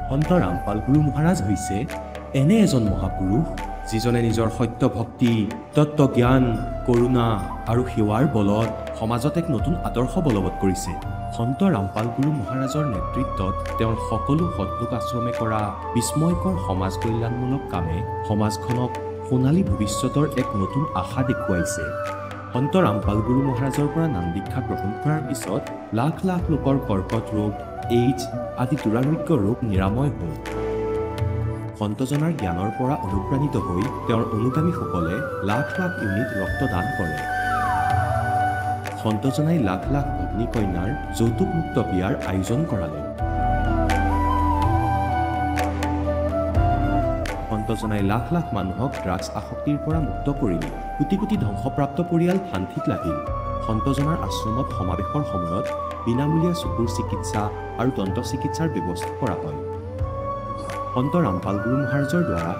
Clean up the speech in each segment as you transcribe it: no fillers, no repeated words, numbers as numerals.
সন্ত ৰামপাল গুৰু মহাৰাজ হৈছে এনে এজন মহাপুৰুষ যিজনে নিজৰ সত্য ভক্তি, তত্ত্বজ্ঞান, কৰোণা আৰু সেৱাৰ বলত সমাজত এক নতুন আদৰ্শ বলবৎ কৰিছে। সন্ত ৰামপাল গুৰু মহাৰাজৰ নেতৃত্বত তেওঁৰ সকলো সৎলোক আশ্ৰমে কৰা বিস্ময়কৰ সমাজ কল্যাণমূলক কামে সমাজখনক সোণালী ভৱিষ্যতৰ এক নতুন আশা দেখুৱাইছে। সন্ত ৰামপাল গুৰু মহাৰাজৰ পৰা নাম দীক্ষা গ্ৰহণ কৰাৰ পিছত লাখ লাখ লোকৰ কৰ্কট ৰোগ, এইডছ আদি দুৰাৰোগ্য ৰোগ নিৰাময় হ'ল। সন্তজনাৰ জ্ঞানৰ পৰা অনুপ্ৰাণিত হৈ তেওঁৰ অনুগামীসকলে লাখ লাখ ইউনিট ৰক্তদান কৰে। সন্তজনাই লাখ লাখ ভগ্নী কন্যাৰ যৌতুকমুক্ত বিয়াৰ আয়োজন কৰালে। সন্তজনাই লাখ লাখ মানুহক ড্ৰাগছ আসক্তিৰ পৰা মুক্ত কৰিলে। কোটি কোটি ধ্বংসপ্ৰাপ্ত পৰিয়াল শান্তিত লাগিল। সন্তজনাৰ আশ্ৰমত সমাৱেশৰ সময়ত বিনামূলীয়া চকুৰ চিকিৎসা আৰু দন্ত চিকিৎসাৰ ব্যৱস্থা কৰা হয়। সন্ত ৰামপাল গুৰু মহাৰাজৰ দ্বাৰা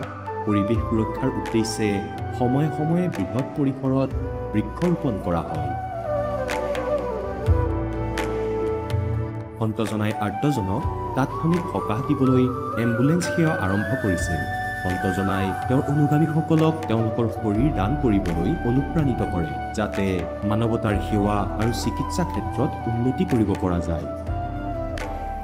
পৰিৱেশ সুৰক্ষাৰ উদ্দেশ্যে সময়ে সময়ে বৃহৎ পৰিসৰত বৃক্ষৰোপণ কৰা হয়। সন্তজনাই আৰ্তজনক তাৎক্ষণিক সকাহ দিবলৈ এম্বুলেন্স সেৱা আৰম্ভ কৰিছিল। সন্তজনাই তেওঁৰ অনুগামীসকলক তেওঁলোকৰ শৰীৰ দান কৰিবলৈ অনুপ্ৰাণিত কৰে, যাতে মানৱতাৰ সেৱা আৰু চিকিৎসা ক্ষেত্ৰত উন্নতি কৰিব পৰা যায়।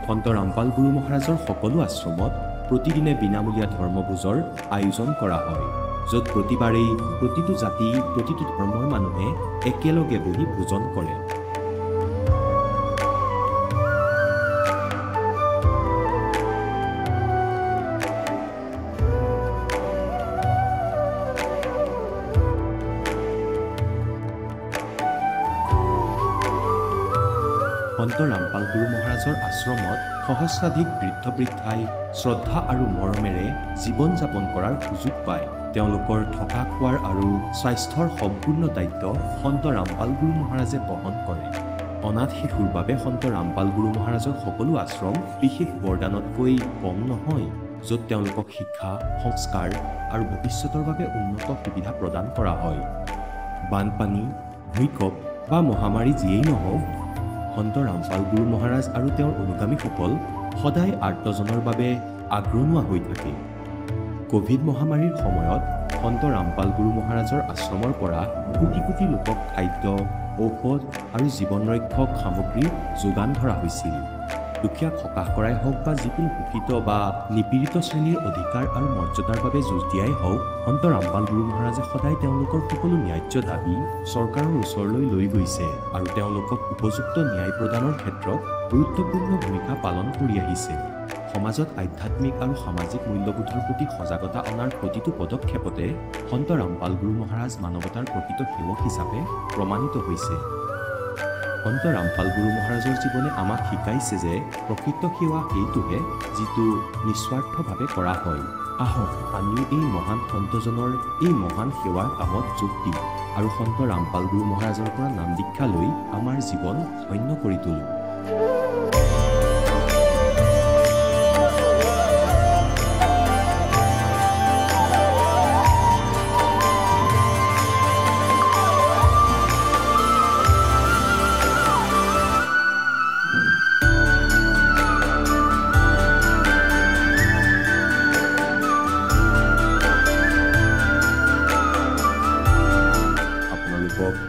সন্ত ৰামপাল গুৰু মহাৰাজৰ সকলো আশ্ৰমত প্ৰতিদিনে বিনামূলীয়া ধৰ্মভোজৰ আয়োজন কৰা হয়, য'ত প্ৰতিবাৰেই প্ৰতিটো জাতি, প্ৰতিটো ধৰ্মৰ মানুহে একেলগে বহি ভোজন কৰে। সন্ত ৰামপাল গুৰু মহাৰাজৰ আশ্ৰমত সহস্ৰাধিক বৃদ্ধ বৃদ্ধাই শ্ৰদ্ধা আৰু মৰমেৰে জীৱন যাপন কৰাৰ সুযোগ পায়। তেওঁলোকৰ থকা খোৱাৰ আৰু স্বাস্থ্যৰ সম্পূৰ্ণ দায়িত্ব সন্ত ৰামপাল গুৰু মহাৰাজে বহন কৰে। অনাথ শিশুৰ বাবে সন্ত ৰামপাল গুৰু মহাৰাজৰ সকলো আশ্ৰম বিশেষ বৰদানতকৈ কম নহয়, য'ত তেওঁলোকক শিক্ষা, সংস্কাৰ আৰু ভৱিষ্যতৰ বাবে উন্নত সুবিধা প্ৰদান কৰা হয়। বানপানী, ভূমিকম্প বা মহামাৰী যিয়েই নহওক, সন্ত ৰামপাল গুৰু মহাৰাজ আৰু তেওঁৰ অনুগামীসকল সদায় আৰ্তজনৰ বাবে আগ্ৰহী হৈ থাকে। কোভিড মহামাৰীৰ সময়ত সন্ত ৰামপাল গুৰু মহাৰাজৰ আশ্ৰমৰ পৰা কোটি কোটি লোকক খাদ্য, ঔষধ আৰু জীৱন ৰক্ষক সামগ্ৰী যোগান ধৰা হৈছিল। দুখীয়াক সকাহ কৰাই হওক বা যিকোনো শোষিত বা নিপীড়িত শ্ৰেণীৰ অধিকাৰ আৰু মৰ্যাদাৰ বাবে যুঁজ দিয়াই হওক, সন্ত ৰামপাল গুৰু মহাৰাজে সদায় তেওঁলোকৰ সকলো ন্যায্য দাবী চৰকাৰৰ ওচৰলৈ লৈ গৈছে আৰু তেওঁলোকক উপযুক্ত ন্যায় প্ৰদানৰ ক্ষেত্ৰত গুৰুত্বপূৰ্ণ ভূমিকা পালন কৰি আহিছে। সমাজত আধ্যাত্মিক আৰু সামাজিক মূল্যবোধৰ প্ৰতি সজাগতা অনাৰ প্ৰতিটো পদক্ষেপতে সন্ত ৰামপাল গুৰু মহাৰাজ মানৱতাৰ প্ৰকৃত সেৱক হিচাপে প্ৰমাণিত হৈছে। সন্ত ৰামপাল গুৰু মহাৰাজৰ জীৱনে আমাক শিকাইছে যে প্ৰকৃত সেৱা সেইটোহে যিটো নিস্বাৰ্থভাৱে কৰা হয়। আহক আমিও এই মহান সন্তজনৰ এই মহান সেৱাৰ কামত যোগ দিওঁ আৰু সন্ত ৰামপাল গুৰু মহাৰাজৰ পৰা নাম দীক্ষা লৈ আমাৰ জীৱন ধন্য কৰি তোলোঁ।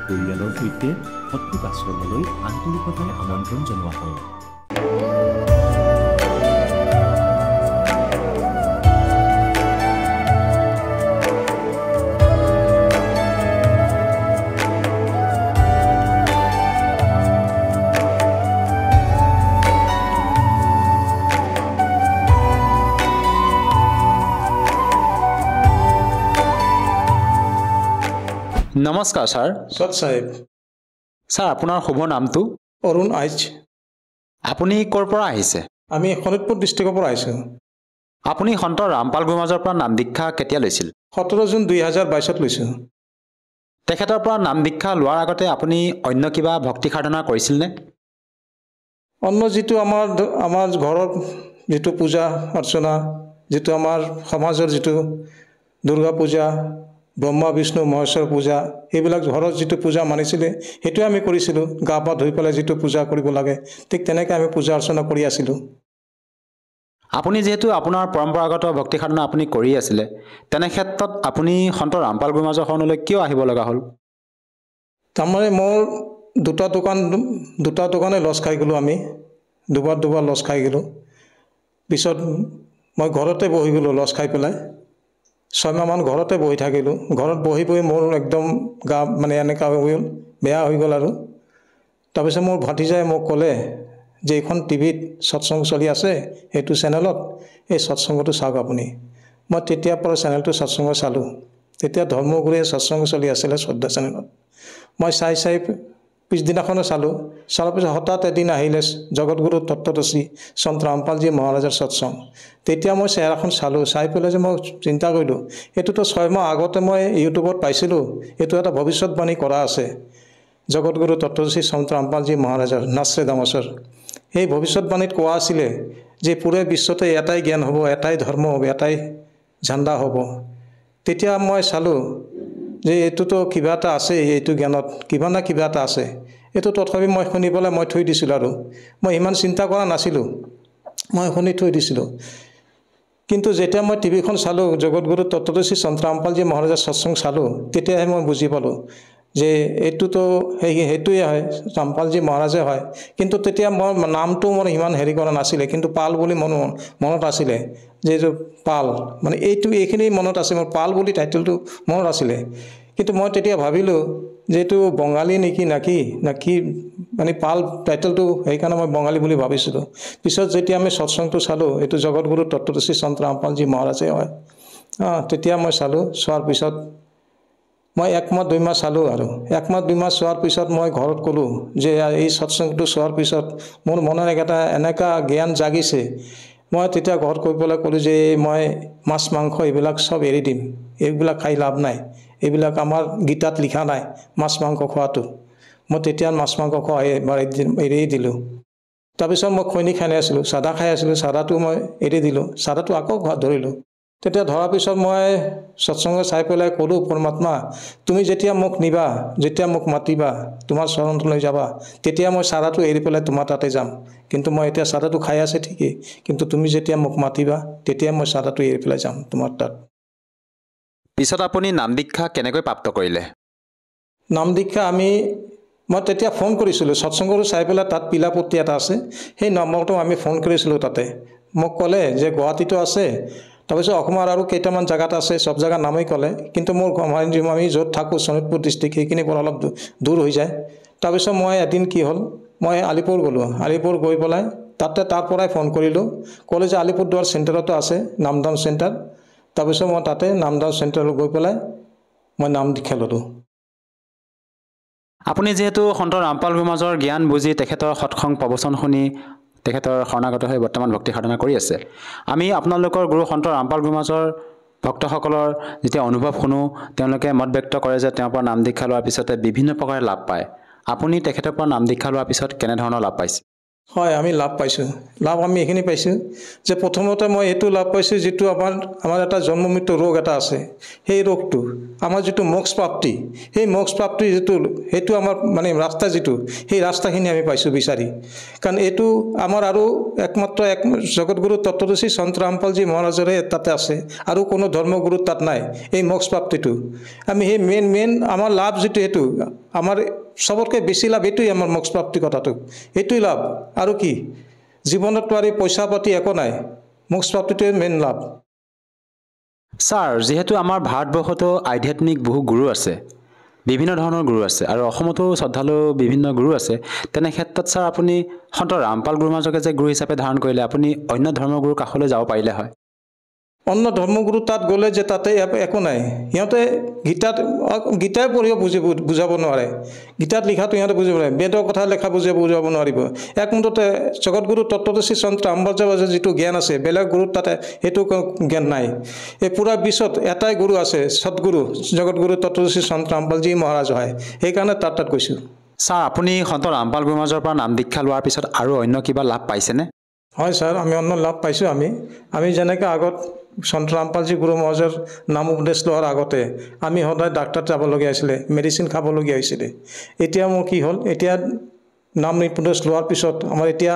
পৰিয়ালৰ সৈতে সৎলোক আশ্ৰমলৈ আন্তৰিকতাৰে আমন্ত্ৰণ জনোৱা হয়। নমস্কাৰ ছাৰ। সৎ সাহেব। ছাৰ আপোনাৰ শুভ নামটো? অৰুণ আইচ। আপুনি ক'ৰ পৰা আহিছে? আমি শোণিতপুৰ ডিষ্ট্ৰিক্টৰ পৰা আহিছোঁ। আপুনি সন্ত ৰামপাল গুৰু মহাৰাজৰ পৰা নাম দীক্ষা কেতিয়া লৈছিল? 17 জুন 2022 লৈছোঁ। তেখেতৰ পৰা নাম দীক্ষা লোৱাৰ আগতে আপুনি অন্য কিবা ভক্তি সাধনা কৰিছিলনে? অন্য যিটো আমাৰ ঘৰৰ যিটো পূজা অৰ্চনা, যিটো আমাৰ সমাজৰ যিটো দুৰ্গা পূজা, ব্ৰহ্মা বিষ্ণু মহেশ্বৰ পূজা, এইবিলাক ঘৰত যিটো পূজা মানিছিলে সেইটোৱে আমি কৰিছিলোঁ। গা পা ধুই পেলাই যিটো পূজা কৰিব লাগে ঠিক তেনেকৈ আমি পূজা অৰ্চনা কৰি আছিলোঁ। আপুনি যিহেতু আপোনাৰ পৰম্পৰাগত ভক্তি সাধনা আপুনি কৰি আছিলে, তেনে ক্ষেত্ৰত আপুনি সন্ত ৰামপাল গুৰুমাজৰ শৰণলৈ কিয় আহিব লগা হ'ল? তাৰমানে মোৰ দুটা দোকানে লছ খাই গ'লোঁ আমি, দুবাৰ লছ খাই গ'লোঁ। পিছত মই ঘৰতে বহি গ'লোঁ লছ খাই পেলাই। 6 মাহমান ঘৰতে বহি থাকিলোঁ। ঘৰত বহি মোৰ একদম গা মানে এনেকুৱা হৈ গ'ল, বেয়া হৈ গ'ল আৰু। তাৰপিছত মোৰ ভাতিজাই মোক ক'লে যে এইখন টিভিত সৎসংগ চলি আছে, সেইটো চেনেলত এই সৎসংগটো চাওক আপুনি। মই তেতিয়াৰ পৰা চেনেলটো সৎসংগ চালোঁ। তেতিয়া ধৰ্মগুৰুৱে সৎসংগ চলি আছিলে 14 চেনেলত। মই চাই পিছদিনাখনো চালোঁ। চোৱাৰ পিছত হঠাৎ এদিন আহিলে জগতগুৰু তত্ত্বদৰ্শী সন্ত ৰামপালজী মহাৰাজৰ সৎসংগ। তেতিয়া মই চেহেৰাখন চালোঁ, চাই পেলাই যে মই চিন্তা কৰিলোঁ, এইটোতো 6 মাহ আগতে মই ইউটিউবত পাইছিলোঁ, এইটো এটা ভৱিষ্যতবাণী কৰা আছে জগতগুৰু তত্ত্বদৰ্শী সন্ত ৰামপালজী মহাৰাজৰ নাশ্ৰেদামসৰ। সেই ভৱিষ্যতবাণীত কোৱা আছিলে যে পুৰে বিশ্বতে এটাই জ্ঞান হ'ব, এটাই ধৰ্ম হ'ব, এটাই ঝাণ্ডা হ'ব। তেতিয়া মই চালোঁ যে এইটোতো কিবা এটা আছে, এইটো জ্ঞানত কিবা না কিবা এটা আছে। এইটো তথাপি মই শুনি পেলাই মই থৈ দিছিলোঁ আৰু মই ইমান চিন্তা কৰা নাছিলোঁ, মই শুনি থৈ দিছিলোঁ। কিন্তু যেতিয়া মই টিভিখন চালোঁ, জগতগুৰু তত্ত্বদৰ্শী সন্ত ৰামপালজী মহাৰাজৰ সৎসংগ চালোঁ, তেতিয়াহে মই বুজি পালোঁ যে এইটোতো সেইটোৱে হয়, ৰামপালজী মহাৰাজে হয়। কিন্তু তেতিয়া মই নামটো মোৰ ইমান হেৰি কৰা নাছিলে, কিন্তু পাল বুলি মনত আছিলে যে এইটো পাল, মানে এইখিনি মনত আছে, মোৰ পাল বুলি টাইটেলটো মনত আছিলে। কিন্তু মই তেতিয়া ভাবিলোঁ যে এইটো বঙালী নাকি মানে পাল টাইটেলটো, সেইকাৰণে মই বঙালী বুলি ভাবিছিলোঁ। পিছত যেতিয়া আমি সৎসংগটো চালোঁ, এইটো জগতগুৰু তত্ত্বদৰ্শী সন্ত ৰামপালজী মহাৰাজে হয়। তেতিয়া মই চালোঁ, চোৱাৰ পিছত মই 1 মাহ 2 মাহ চালোঁ আৰু 1 মাহ 2 মাহ চোৱাৰ পিছত মই ঘৰত ক'লোঁ যে এই সৎসংগটো চোৱাৰ পিছত মোৰ মনত এটা এনেকুৱা জ্ঞান জাগিছে। মই তেতিয়া ঘৰত কৈ পেলাই ক'লোঁ যে মই মাছ মাংস এইবিলাক চব এৰি দিম, এইবিলাক খাই লাভ নাই, এইবিলাক আমাৰ গীতাত লিখা নাই মাছ মাংস খোৱাটো। মই তেতিয়া মাছ মাংস খোৱা এৰি দিলোঁ। তাৰপিছত মই খৈনি খাই আছিলোঁ, চাদা খাই আছিলোঁ, চাদাটো মই এৰি দিলোঁ, চাদাটো আকৌ ধৰিলোঁ। তেতিয়া ধৰাৰ পিছত মই সৎসংগ চাই পেলাই ক'লোঁ, পৰমাত্মা তুমি যেতিয়া মোক নিবা, যেতিয়া মোক মাতিবা, তোমাৰ চৰণলৈ যাবা, তেতিয়া মই চাদাটো এৰি পেলাই তোমাৰ তাতে যাম। কিন্তু মই এতিয়া চাদাটো খাই আছে ঠিকেই, কিন্তু তুমি যেতিয়া মোক মাতিবা, তেতিয়া মই চাদাটো এৰি পেলাই যাম তোমাৰ তাত। পিছত আপুনি নাম দীক্ষা কেনেকৈ প্ৰাপ্ত কৰিলে? নাম দীক্ষা মই তেতিয়া ফোন কৰিছিলোঁ, সৎসংগটো চাই পেলাই তাত পিলাপতি এটা আছে, সেই নম্বৰটো আমি ফোন কৰিছিলোঁ তাতে। মোক ক'লে যে গুৱাহাটীতো আছে, তাৰপিছত অসমৰ আৰু কেইটামান জেগাত আছে, চব জেগাৰ নামেই ক'লে। কিন্তু মোৰ আমি য'ত থাকোঁ শোণিতপুৰ ডিষ্ট্ৰিক্ট, সেইখিনিৰ পৰা অলপ দূৰ হৈ যায়। তাৰপিছত মই এদিন কি হ'ল, মই আলিপুৰ গ'লোঁ, আলিপুৰ গৈ পেলাই তাৰ পৰাই ফোন কৰিলোঁ, ক'লে যে আলিপুৰদুৱাৰ চেণ্টাৰতো আছে নামদান চেণ্টাৰ। তাৰপিছত মই তাতে নামদান চেণ্টাৰলৈ গৈ পেলাই মই নাম দীক্ষা ল'লোঁ। আপুনি যিহেতু সন্ত ৰামপাল গুৰুমাজৰ জ্ঞান বুজি তেখেতৰ সৎসংগ প্ৰবচন শুনি তেখেতৰ শৰণাগত হৈ বৰ্তমান ভক্তি সাধনা কৰি আছে, আমি আপোনালোকৰ গুৰু সন্ত ৰামপাল গুৰুমাজৰ ভক্তসকলৰ যেতিয়া অনুভৱ শুনো, তেওঁলোকে মত ব্যক্ত কৰে যে তেওঁৰ পৰা নাম দীক্ষা লোৱাৰ পিছতে বিভিন্ন প্ৰকাৰে লাভ পায়। আপুনি তেখেতৰ পৰা নাম দীক্ষা লোৱাৰ পিছত কেনেধৰণৰ লাভ পাইছে? হয়, আমি লাভ পাইছোঁ। লাভ আমি এইখিনি পাইছোঁ যে প্ৰথমতে মই এইটো লাভ পাইছোঁ, যিটো আমাৰ এটা জন্ম মৃত্যু ৰোগ এটা আছে, সেই ৰোগটো আমাৰ যিটো মোক্ষ প্ৰাপ্তি, সেই মোক্ষ প্ৰাপ্তি সেইটো আমাৰ মানে ৰাস্তা সেই ৰাস্তাখিনি আমি পাইছোঁ বিচাৰি। কাৰণ এইটো আমাৰ আৰু একমাত্ৰ জগতগুৰু তত্ত্বদৰ্শী সন্ত ৰামপালজী মহাৰাজৰে তাতে আছে, আৰু কোনো ধৰ্মগুৰুৰ তাত নাই এই মোক্ষ প্ৰাপ্তিটো। আমি সেই মেইন আমাৰ লাভ যিটো, সেইটো আমাৰ চবতকৈ বেছি লাভ এইটোৱেই, আমাৰ মোক্ষ প্ৰাপ্তি কথাটো এইটোৱেই লাভ। আৰু কি জীৱনততো আৰু পইচা পাতি একো নাই, মোক্ষ প্ৰাপ্তিটোৱে মেইন লাভ। ছাৰ, যিহেতু আমাৰ ভাৰতবৰ্ষতো আধ্যাত্মিক বহু গুৰু আছে, বিভিন্ন ধৰণৰ গুৰু আছে, আৰু অসমতো শ্ৰদ্ধালু বিভিন্ন গুৰু আছে, তেনে ক্ষেত্ৰত ছাৰ আপুনি সন্ত ৰামপাল গুৰুমাজকে যে গুৰু হিচাপে ধাৰণ কৰিলে, আপুনি অন্য ধৰ্মগুৰুৰ কাষলৈ যাব পাৰিলে হয়। অন্য ধৰ্মগুৰু তাত গ'লে যে তাতে একো নাই, সিহঁতে গীতাই পঢ়িও বুজাব নোৱাৰে, গীতাত লিখাটো সিহঁতে বুজিব নোৱাৰে, বেদৰ কথা লেখা বুজাব নোৱাৰিব। একমুঠতে জগতগুৰু তত্ত্বদৰ্শী সন্ত ৰামপালজীৰ যিটো জ্ঞান আছে, বেলেগ গুৰুত তাতে সেইটো জ্ঞান নাই। এই পুৰা বিশ্বত এটাই গুৰু আছে, সৎগুৰু জগতগুৰু তত্ত্বদৰ্শী সন্ত ৰামপালজী মহাৰাজ হয়, সেইকাৰণে তাত গৈছোঁ। ছাৰ, আপুনি সন্ত ৰামপাল গুৰুমাজৰ পৰা নাম দীক্ষা লোৱাৰ পিছত আৰু অন্য কিবা লাভ পাইছেনে? হয় ছাৰ, আমি অন্য লাভ পাইছোঁ। আমি যেনেকৈ আগত সন্ত ৰামপালজী গুৰু মহাৰাজৰ নাম উপদেশ লোৱাৰ আগতে আমি সদায় ডাক্তৰ যাবলগীয়া হৈছিলে, মেডিচিন খাবলগীয়া হৈছিলে। এতিয়া মোৰ কি হ'ল, এতিয়া নাম উপদেশ লোৱাৰ পিছত আমাৰ এতিয়া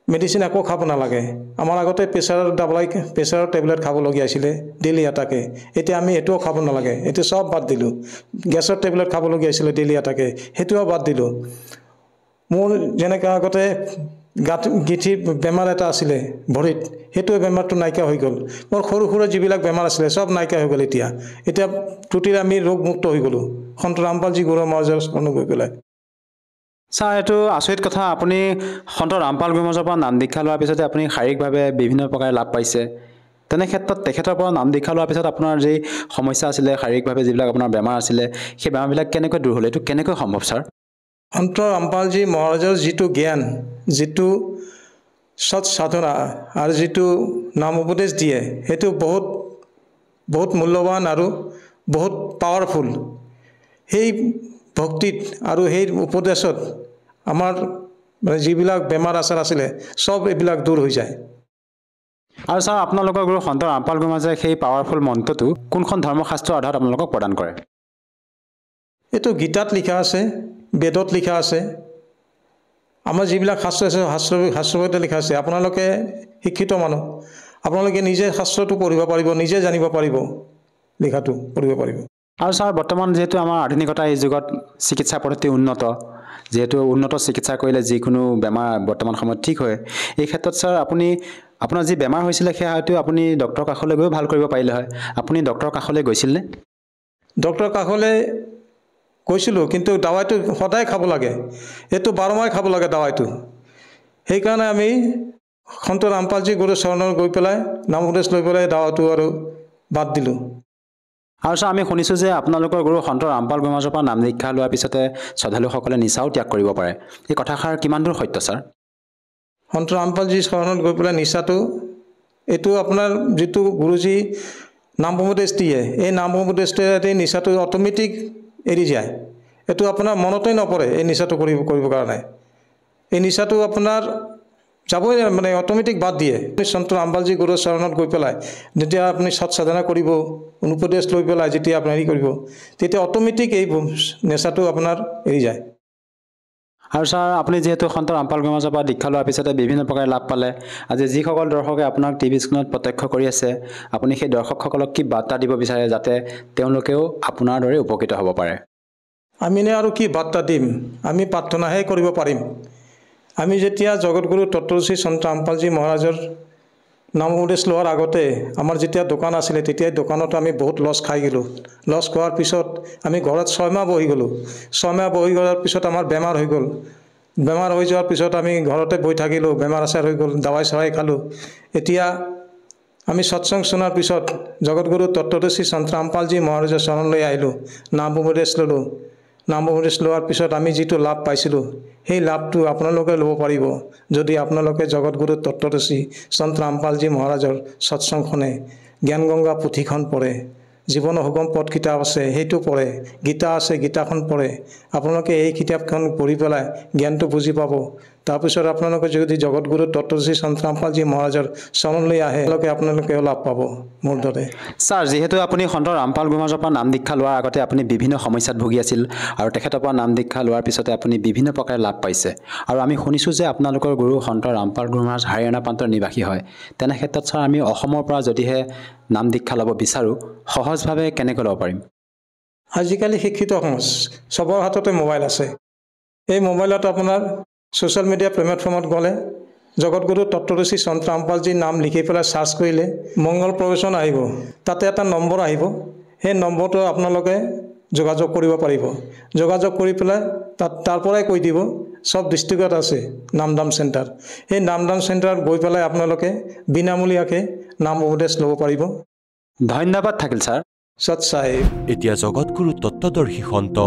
মেডিচিন একো খাব নালাগে আমাৰ আগতে প্ৰেছাৰৰ টেবলেট খাবলগীয়া আছিলে ডেইলি এটাকে এতিয়া আমি এটোও খাব নালাগে এটো সব বাদ দিলোঁ গেছৰ টেবলেট খাবলগীয়া আছিলে ডেইলি এটাকে হেতুও বাদ দিলোঁ মোৰ যেনেকৈ আগতে গিঠি বেমাৰ এটা আছিলে ভৰিত হেতু বেমাৰটো নাইকিয়া হৈ গ'ল মোৰ সৰু সৰু যিবিলাক বেমাৰ আছিলে সব নাইকিয়া হৈ গ'ল এতিয়া টুটিৰ আমি ৰোগমুক্ত হৈ গ'লো সন্ত ৰামপালজী গুৰু মহাৰাজৰ শৰণ গৈ পেলাই ছাৰ এইটো আচৰিত কথা আপুনি সন্ত ৰামপাল গুৰু মহাৰাজৰ পৰা নাম দীক্ষা লোৱাৰ পিছতে আপুনি শাৰীৰিকভাৱে বিভিন্ন প্ৰকাৰে লাভ পাইছে তেনে ক্ষেত্ৰত তেখেতৰ পৰা নাম দীক্ষা লোৱাৰ পিছত আপোনাৰ যি সমস্যা আছিলে শাৰীৰিকভাৱে যিবিলাক আপোনাৰ বেমাৰ আছিলে সেই বেমাৰবিলাক কেনেকৈ দূৰ হ'ল এইটো কেনেকৈ সম্ভৱ ছাৰ সন্ত ৰামপালজী মহাৰাজৰ যিটো জ্ঞান যিটো সৎ সাধনা আৰু যিটো নাম উপদেশ দিয়ে সেইটো বহুত বহুত মূল্যৱান আৰু বহুত পাৱাৰফুল সেই ভক্তিত আৰু সেই উপদেশত আমাৰ যিবিলাক বেমাৰ আজাৰ আছিলে সব এইবিলাক দূৰ হৈ যায় আৰু ছাৰ আপোনালোকৰ গুৰু সন্ত ৰামপাল গুৰু মহাৰাজে সেই পাৱাৰফুল মন্ত্ৰটো কোনখন ধৰ্মশাস্ত্ৰৰ আধাৰত আপোনালোকক প্ৰদান কৰে এইটো গীতাত লিখা আছে বেদত লিখা আছে আমাৰ যিবিলাক শাস্ত্ৰ আছে শাস্ত্ৰতে লিখা আছে আপোনালোকে শিক্ষিত মানুহ আপোনালোকে নিজে শাস্ত্ৰটো পঢ়িব পাৰিব নিজে জানিব পাৰিব লিখাটো পঢ়িব পাৰিব আৰু ছাৰ বৰ্তমান যিহেতু আমাৰ আধুনিকতা এই যুগত চিকিৎসা পদ্ধতি উন্নত যেহেতু উন্নত চিকিৎসা কৰিলে যিকোনো বেমাৰ বৰ্তমান সময়ত ঠিক হয় এই ক্ষেত্ৰত ছাৰ আপুনি আপোনাৰ যি বেমাৰ হৈছিলে সেয়া হয়তো আপুনি ডক্টৰৰ কাষলৈ গৈ ভাল কৰিব পাৰিলে হয় আপুনি ডক্টৰৰ কাষলৈ গৈছিলনে ডক্টৰৰ কাষলৈ গৈছিলোঁ কিন্তু দাৱাইটো সদায় খাব লাগে এইটো বাৰমাহে খাব লাগে দাৱাইটো সেইকাৰণে আমি সন্ত ৰামপালজী গুৰু চৰণৰ গৈ পেলাই নাম উপদেশ লৈ পেলাই দাৱাইটো আৰু বাদ দিলোঁ আৰু ছাৰ আমি শুনিছোঁ যে আপোনালোকৰ গুৰু সন্ত ৰামপাল গুৰু মহাৰাজৰ পৰা নাম দীক্ষা লোৱাৰ পিছতে শ্ৰদ্ধালুসকলে নিচাও ত্যাগ কৰিব পাৰে এই কথাষাৰ কিমান দূৰ সত্য ছাৰ সন্ত ৰামপালজী চৰণত গৈ পেলাই নিচাটো এইটো আপোনাৰ যিটো গুৰুজী নাম উপদেশ দিয়ে এই নাম উপদেশটোৱে নিচাটো অট'মেটিক এৰি যায় এইটো আপোনাৰ মনতেই নপৰে এই নিচাটো কৰিবৰ কাৰণে এই নিচাটো আপোনাৰ যাবই মানে অট'মেটিক বাদ দিয়ে সন্ত ৰামপালজী গুৰু চৰণত গৈ পেলাই যেতিয়া আপুনি সৎ সাধনা কৰিব উপদেশ লৈ পেলাই যেতিয়া আপুনি হেৰি কৰিব তেতিয়া অট'মেটিক এই নিচাটো আপোনাৰ এৰি যায় আৰু ছাৰ আপুনি যিহেতু সন্ত ৰামপাল গুৰু মহাৰাজৰ পৰা দীক্ষা লোৱাৰ পিছতে বিভিন্ন প্ৰকাৰে লাভ পালে আজি যিসকল দৰ্শকে আপোনাক টিভি স্ক্ৰীণত প্ৰত্যক্ষ কৰি আছে আপুনি সেই দৰ্শকসকলক কি বাৰ্তা দিব বিচাৰে যাতে তেওঁলোকেও আপোনাৰ দৰে উপকৃত হ'ব পাৰে আমি আৰু কি বাৰ্তা দিম আমি প্ৰাৰ্থনাহে কৰিব পাৰিম আমি যেতিয়া জগতগুৰু তত্ত্বশ্ৰী সন্ত ৰামপালজী মহাৰাজৰ নাম উপদেশ লোৱাৰ আগতে আমাৰ যেতিয়া দোকান আছিলে তেতিয়াই দোকানত আমি বহুত লছ খাই গ'লোঁ লছ খোৱাৰ পিছত আমি ঘৰত 6 মাহ বহি গ'লোঁ 6 মাহ বহি যোৱাৰ পিছত আমাৰ বেমাৰ হৈ গ'ল বেমাৰ হৈ যোৱাৰ পিছত আমি ঘৰতে বহি থাকিলোঁ বেমাৰ আচাৰ হৈ গ'ল দাৱাই চাৱাই খালোঁ এতিয়া আমি সৎসং শুনাৰ পিছত জগতগুৰু তত্ত্বশ্ৰী সন্ত ৰামপালজী মহাৰাজৰ চৰণলৈ আহিলোঁ নাম উপদেশ ল'লোঁ নাম উপদেশ লোৱাৰ পিছত আমি যিটো লাভ পাইছিলোঁ সেই লাভটো আপোনালোকে ল'ব পাৰিব যদি আপোনালোকে জগতগুৰু তত্ত্বশ্ৰী সন্ত ৰামপালজী মহাৰাজৰ সৎসং শুনে জ্ঞান গংগা পুথিখন পঢ়ে জীৱন সুগম পথ কিতাপ আছে সেইটো পঢ়ে গীতা আছে গীতাখন পঢ়ে আপোনালোকে এই কিতাপখন পঢ়ি পেলাই জ্ঞানটো বুজি পাব তাৰপিছত আপোনালোকে যদি জগতগুৰু তত্ত্বশ্ৰী সন্ত ৰামপালজী মহাৰাজৰ চৰণলৈ আহে আপোনালোকেও লাভ পাব মোৰ দৰে ছাৰ যিহেতু আপুনি সন্ত ৰামপাল গুৰু মহাৰাজৰ পৰা নাম দীক্ষা লোৱাৰ আগতে আপুনি বিভিন্ন সমস্যাত ভুগি আছিল আৰু তেখেতৰ পৰা নাম দীক্ষা লোৱাৰ পিছতে আপুনি বিভিন্ন প্ৰকাৰে লাভ পাইছে আৰু আমি শুনিছোঁ যে আপোনালোকৰ গুৰু সন্ত ৰামপাল গুৰু মহাৰাজ হাৰিয়ানা প্ৰান্তৰ নিবাসী হয় তেনে ক্ষেত্ৰত ছাৰ আমি অসমৰ পৰা যদিহে নাম দীক্ষা ল'ব বিচাৰোঁ সহজভাৱে কেনেকৈ ল'ব পাৰিম আজিকালি শিক্ষিত সমাজ চবৰ হাততে মোবাইল আছে এই মোবাইলত আপোনাৰ ছ'চিয়েল মিডিয়া প্লেটফৰ্মত গ'লে জগতগুৰু তত্ত্বশ্ৰী সন্ত ৰামপালজীৰ নাম লিখি পেলাই চাৰ্চ কৰিলে মংগল প্ৰৱচন আহিব তাতে এটা নম্বৰ আহিব সেই নম্বৰটো আপোনালোকে যোগাযোগ কৰিব পাৰিব যোগাযোগ কৰি পেলাই তাৰ পৰাই কৈ দিব সব ডিষ্ট্ৰিক্টত আছে নামদান চেণ্টাৰ সেই নামদান চেণ্টাৰত গৈ পেলাই আপোনালোকে বিনামূলীয়াকৈ নাম উপদেশ ল'ব পাৰিব ধন্যবাদ থাকিল ছাৰ সৎ সাহেব এতিয়া জগতগুৰু তত্ত্বদৰ্শী সন্ত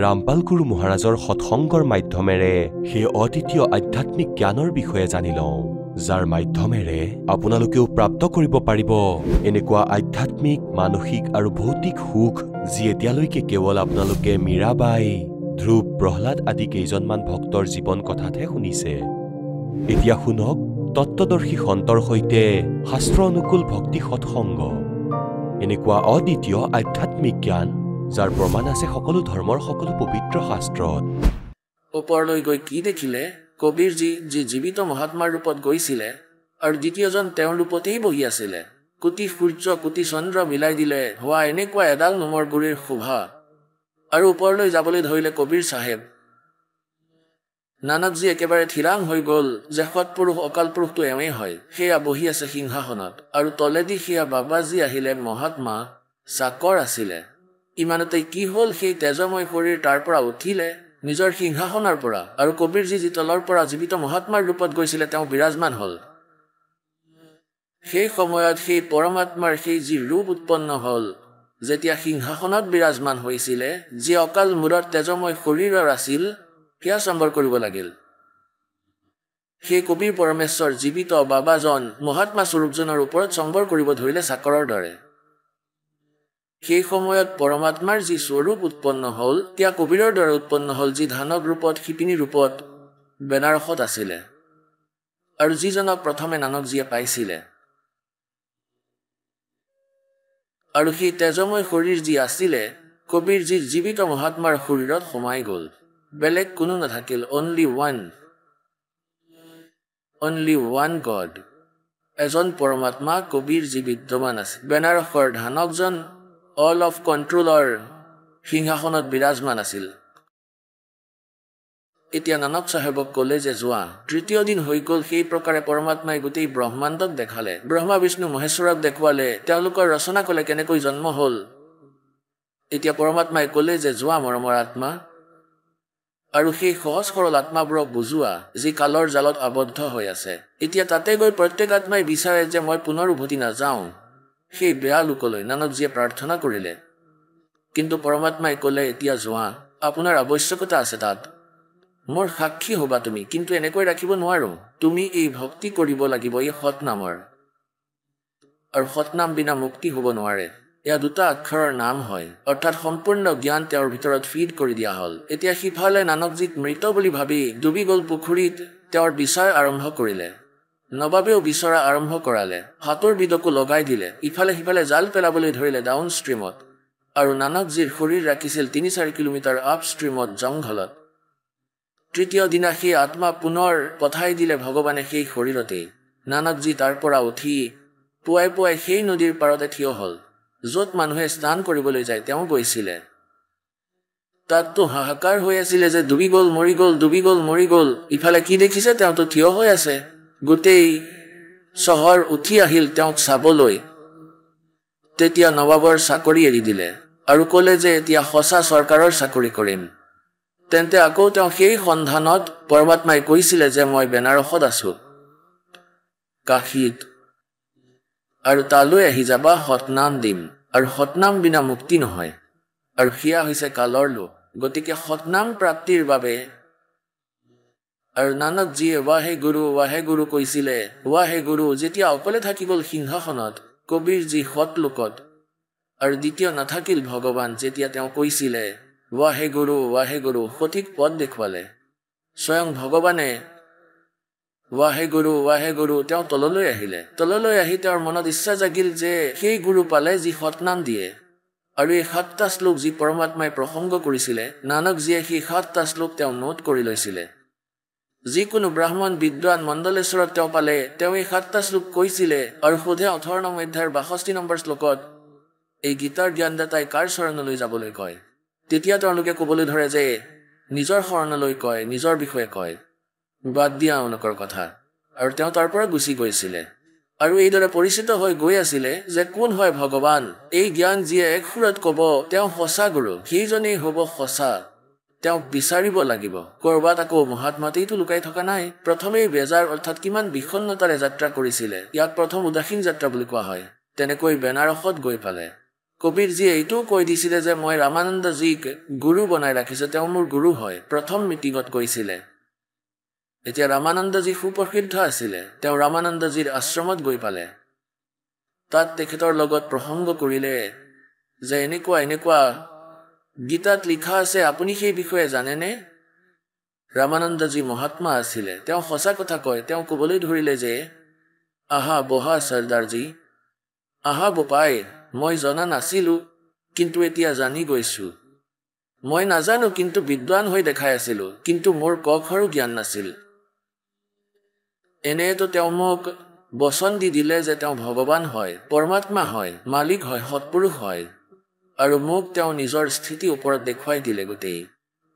ৰামপাল গুৰু মহাৰাজৰ সৎসংগৰ মাধ্যমেৰে সেই অদ্বিতীয় আধ্যাত্মিক জ্ঞানৰ বিষয়ে জানি লওঁ যাৰ মাধ্যমেৰে আপোনালোকেও প্ৰাপ্ত কৰিব পাৰিব এনেকুৱা আধ্যাত্মিক মানসিক আৰু ভৌতিক সুখ যি এতিয়ালৈকে কেৱল আপোনালোকে মীৰাবাই ধ্ৰুৱ প্ৰহ্লাদ আদি কেইজনমান ভক্তৰ জীৱন কথাতহে শুনিছে এতিয়া শুনক তত্ত্বদৰ্শী সন্তৰ সৈতে শাস্ত্ৰ অনুকূল ভক্তি সৎসংগ এনেকুৱা অদ্বিতীয় আধ্যাত্মিক জ্ঞান যাৰ প্ৰমাণ আছে সকলো ধৰ্মৰ সকলো পবিত্ৰ শাস্ত্ৰত ওপৰলৈ গৈ কি দেখিলে কবিৰজী যি জীৱিত মহাত্মাৰ ৰূপত গৈছিলে আৰু দ্বিতীয়জন তেওঁৰ ৰূপতেই বহি আছিলে। কোটি সূৰ্য কোটি চন্দ্ৰ মিলাই দিলে হোৱা এনেকুৱা এডাল নোমৰ গুৰিৰ শোভা। আৰু ওপৰলৈ যাবলৈ ধৰিলে কবিৰ চাহেব। নানকজী একেবাৰে থিৰাং হৈ গ'ল যে সৎপুৰুষ অকাল পুৰুষটো এওঁৱেই হয়। সেয়া বহি আছে সিংহাসনত আৰু তলেদি সেয়া বাবাজী আহিলে মহাত্মা চাকৰ আছিলে। ইমানতেই কি হ'ল, সেই তেজময় শৰীৰ তাৰ পৰা উঠিলে নিজৰ সিংহাসনৰ পৰা, আৰু কবিৰজী যি তলৰ পৰা জীৱিত মহাত্মাৰ ৰূপত গৈছিলে তেওঁ বিৰাজমান হ'ল। সেই সময়ত সেই পৰমাত্মাৰ সেই যি ৰূপ উৎপন্ন হ'ল, যেতিয়া সিংহাসনত বিৰাজমান হৈছিলে, যি অকাল মূৰত তেজময় শৰীৰৰ আছিল, সেয়া সম্বৰ কৰিব লাগিল। সেই কবিৰ পৰমেশ্বৰ জীৱিত বাবাজন মহাত্মা স্বৰূপজনৰ ওপৰত সম্বৰ কৰিব ধৰিলে চাকৰৰ দৰে। সেই সময়ত পৰমাত্মাৰ যি স্বৰূপ উৎপন্ন হ'ল, সেয়া কবিৰৰ দৰে উৎপন্ন হ'ল, যি ধানক ৰূপত শিপিনী ৰূপত বেনাৰসত আছিলে আৰু যিজনক প্ৰথমে নানকজীয়ে পাইছিলে। আৰু সেই তেজময় শৰীৰ যি আছিলে কবিৰ যি জীৱিত মহাত্মাৰ শৰীৰত সোমাই গ'ল। বেলেগ কোনো নাথাকিল, অনলি ওৱান গড। এজন পৰমাত্মা কবিৰ যি বিদ্যমান আছে। বেনাৰসৰ ধানকজন অল অফ কণ্ট্ৰোলৰ সিংহাসনত বিৰাজমান আছিল। এতিয়া নানক চাহেবক ক'লে যে যোৱা। তৃতীয় দিন হৈ গ'ল। সেই প্ৰকাৰে পৰমাত্মাই গোটেই ব্ৰহ্মাণ্ডক দেখালে, ব্ৰহ্মা বিষ্ণু মহেশ্বৰক দেখুৱালে, তেওঁলোকৰ ৰচনা ক'লে কেনেকৈ জন্ম হ'ল। এতিয়া পৰমাত্মাই ক'লে যে যোৱা মৰমৰ আত্মা, আৰু সেই সহজ সৰল আত্মাবোৰক বুজোৱা যি কালৰ জালত আবদ্ধ হৈ আছে। এতিয়া তাতে গৈ প্ৰত্যেক আত্মাই বিচাৰে যে মই পুনৰ উভতি নাযাওঁ সেই বেয়া লোকলৈ। নানকজীয়ে প্ৰাৰ্থনা কৰিলে, কিন্তু পৰমাত্মাই ক'লে এতিয়া যোৱা, আপোনাৰ আৱশ্যকতা আছে তাত, মোৰ সাক্ষী হ'বা তুমি, কিন্তু এনেকৈ ৰাখিব নোৱাৰো। তুমি এই ভক্তি কৰিব লাগিব এই সৎনামৰ, আৰু সৎনাম বিনা মুক্তি হ'ব নোৱাৰে। এয়া দুটা আক্ষৰৰ নাম হয়, অৰ্থাৎ সম্পূৰ্ণ জ্ঞান তেওঁৰ ভিতৰত ফিড কৰি দিয়া হ'ল। এতিয়া সিফালে নানকজীক মৃত বুলি ভাবি ডুবি গ'ল পুখুৰীত তেওঁৰ বিচাৰ আৰম্ভ কৰিলে। নবাবেও বিচৰা আৰম্ভ কৰালে, হাতৰ বিদকো লগাই দিলে, ইফালে সিফালে জাল পেলাবলৈ ধৰিলে ডাউন ষ্ট্ৰীমত, আৰু নানকজীৰ শৰীৰ ৰাখিছিল ৩-৪ কিলোমিটাৰ আপ ষ্ট্ৰীমত জংঘলত। তৃতীয় দিনা সেই আত্মা পুনৰ পঠাই দিলে ভগৱানে সেই শৰীৰতেই। নানকজী তাৰ পৰা উঠি পুৱাই পুৱাই সেই নদীৰ পাৰতে থিয় হ'ল য'ত মানুহে স্নান কৰিবলৈ যায়। তেওঁ গৈছিলে, তাততো হাহাকাৰ হৈ আছিলে যে ডুবি গ'ল মৰি গ'ল, ডুবি গ'ল মৰি গ'ল। ইফালে কি দেখিছে, তেওঁতো থিয় হৈ আছে। গোটেই চহৰ উঠি আহিল তেওঁক চাবলৈ। তেতিয়া নবাবৰ চাকৰি এৰি দিলে আৰু ক'লে যে এতিয়া সঁচা চৰকাৰৰ চাকৰি কৰিম। তেন্তে আকৌ তেওঁ সেই সন্ধানত পৰমাত্মাই কৈছিলে যে মই বেনাৰসত আছো, কাশীত, আৰু তালৈ আহি যাবা, সৎনাম দিম, আৰু সৎনাম বিনা মুক্তি নহয়, আৰু সেয়া হৈছে কালৰ লোক। গতিকে সৎনাম প্ৰাপ্তিৰ বাবে, আৰু নানকজীয়ে ৱাহে গুৰু কৈছিলে। ৱাহে গুৰু যেতিয়া অকলে থাকি গ'ল সিংহাসনত কবিৰ যি সৎ লোকত, আৰু দ্বিতীয় নাথাকিল ভগৱান, যেতিয়া তেওঁ কৈছিলে ৱাহে গুৰু সঠিক পদ দেখুৱালে স্বয়ং ভগৱানে। ৱাহে গুৰু তেওঁ তললৈ আহিলে। তললৈ আহি তেওঁৰ মনত ইচ্ছা জাগিল যে সেই গুৰু পালে যি সৎনাম দিয়ে, আৰু এই 7টা শ্লোক যি পৰমাত্মাই প্ৰসংগ কৰিছিলে, নানকজীয়ে সেই 7টা শ্লোক তেওঁ নোট কৰি লৈছিলে। যিকোনো ব্ৰাহ্মণ বিদ্বান মণ্ডলেশ্বৰত তেওঁ পালে, তেওঁ এই 7টা শ্লোক কৈছিলে আৰু সোধে 18 নং অধ্যায়ৰ 62 নম্বৰ শ্লোকত এই গীতাৰ জ্ঞানদাতাই কাৰ চৰণলৈ যাবলৈ কয়। তেতিয়া তেওঁলোকে ক'বলৈ ধৰে যে নিজৰ শৰণলৈ কয়, নিজৰ বিষয়ে কয়, বাদ দিয়া এওঁলোকৰ কথা, আৰু তেওঁ তাৰ পৰা গুচি গৈছিলে। আৰু এইদৰে পৰিচিত হৈ গৈ আছিলে যে কোন হয় ভগৱান। এই জ্ঞান যিয়ে এক সুৰত ক'ব তেওঁ সঁচা গুৰু, সেইজনেই হ'ব সঁচা। তেওঁক বিচাৰিব লাগিব। ক'ৰবাত আকৌ মহাত্মাতেইতো লুকাই থকা নাই। প্ৰথমেই বেজাৰ অৰ্থাৎ কিমান বিষণ্ণতাৰে যাত্ৰা কৰিছিলে, ইয়াক প্ৰথম উদাসীন যাত্ৰা বুলি কোৱা হয়। তেনেকৈ বেনাৰসত গৈ পালে। কবিৰজীয়ে এইটোও কৈ দিছিলে যে মই ৰামানন্দজীক গুৰু বনাই ৰাখিছো, তেওঁ মোৰ গুৰু হয়, প্ৰথম মিটিঙত কৈছিলে। এতিয়া ৰামানন্দজী সুপ্ৰসিদ্ধ আছিলে, তেওঁ ৰামানন্দজীৰ আশ্ৰমত গৈ পালে। তাত তেখেতৰ লগত প্ৰসংগ কৰিলে যে এনেকুৱা গীতাত লিখা আছে, আপুনি সেই বিষয়ে জানেনে? ৰামানন্দজী মহাত্মা আছিলে, তেওঁ সঁচা কথা কয়। তেওঁ ক'বলৈ ধৰিলে যে আহা বহা চৰ্দাৰজী, আহা বোপাই, মই জনা নাছিলো কিন্তু এতিয়া জানি গৈছো। মই নাজানো কিন্তু বিদ্বান হৈ দেখাই আছিলো, কিন্তু মোৰ ক খৰো জ্ঞান নাছিল। এনেতো তেওঁ মোক বচন দি দিলে যে তেওঁ ভগৱান হয়, পৰমাত্মা হয়, মালিক হয়, সৎপুৰুষ হয়, আৰু মোক তেওঁ নিজৰ স্থিতি ওপৰত দেখুৱাই দিলে গোটেই।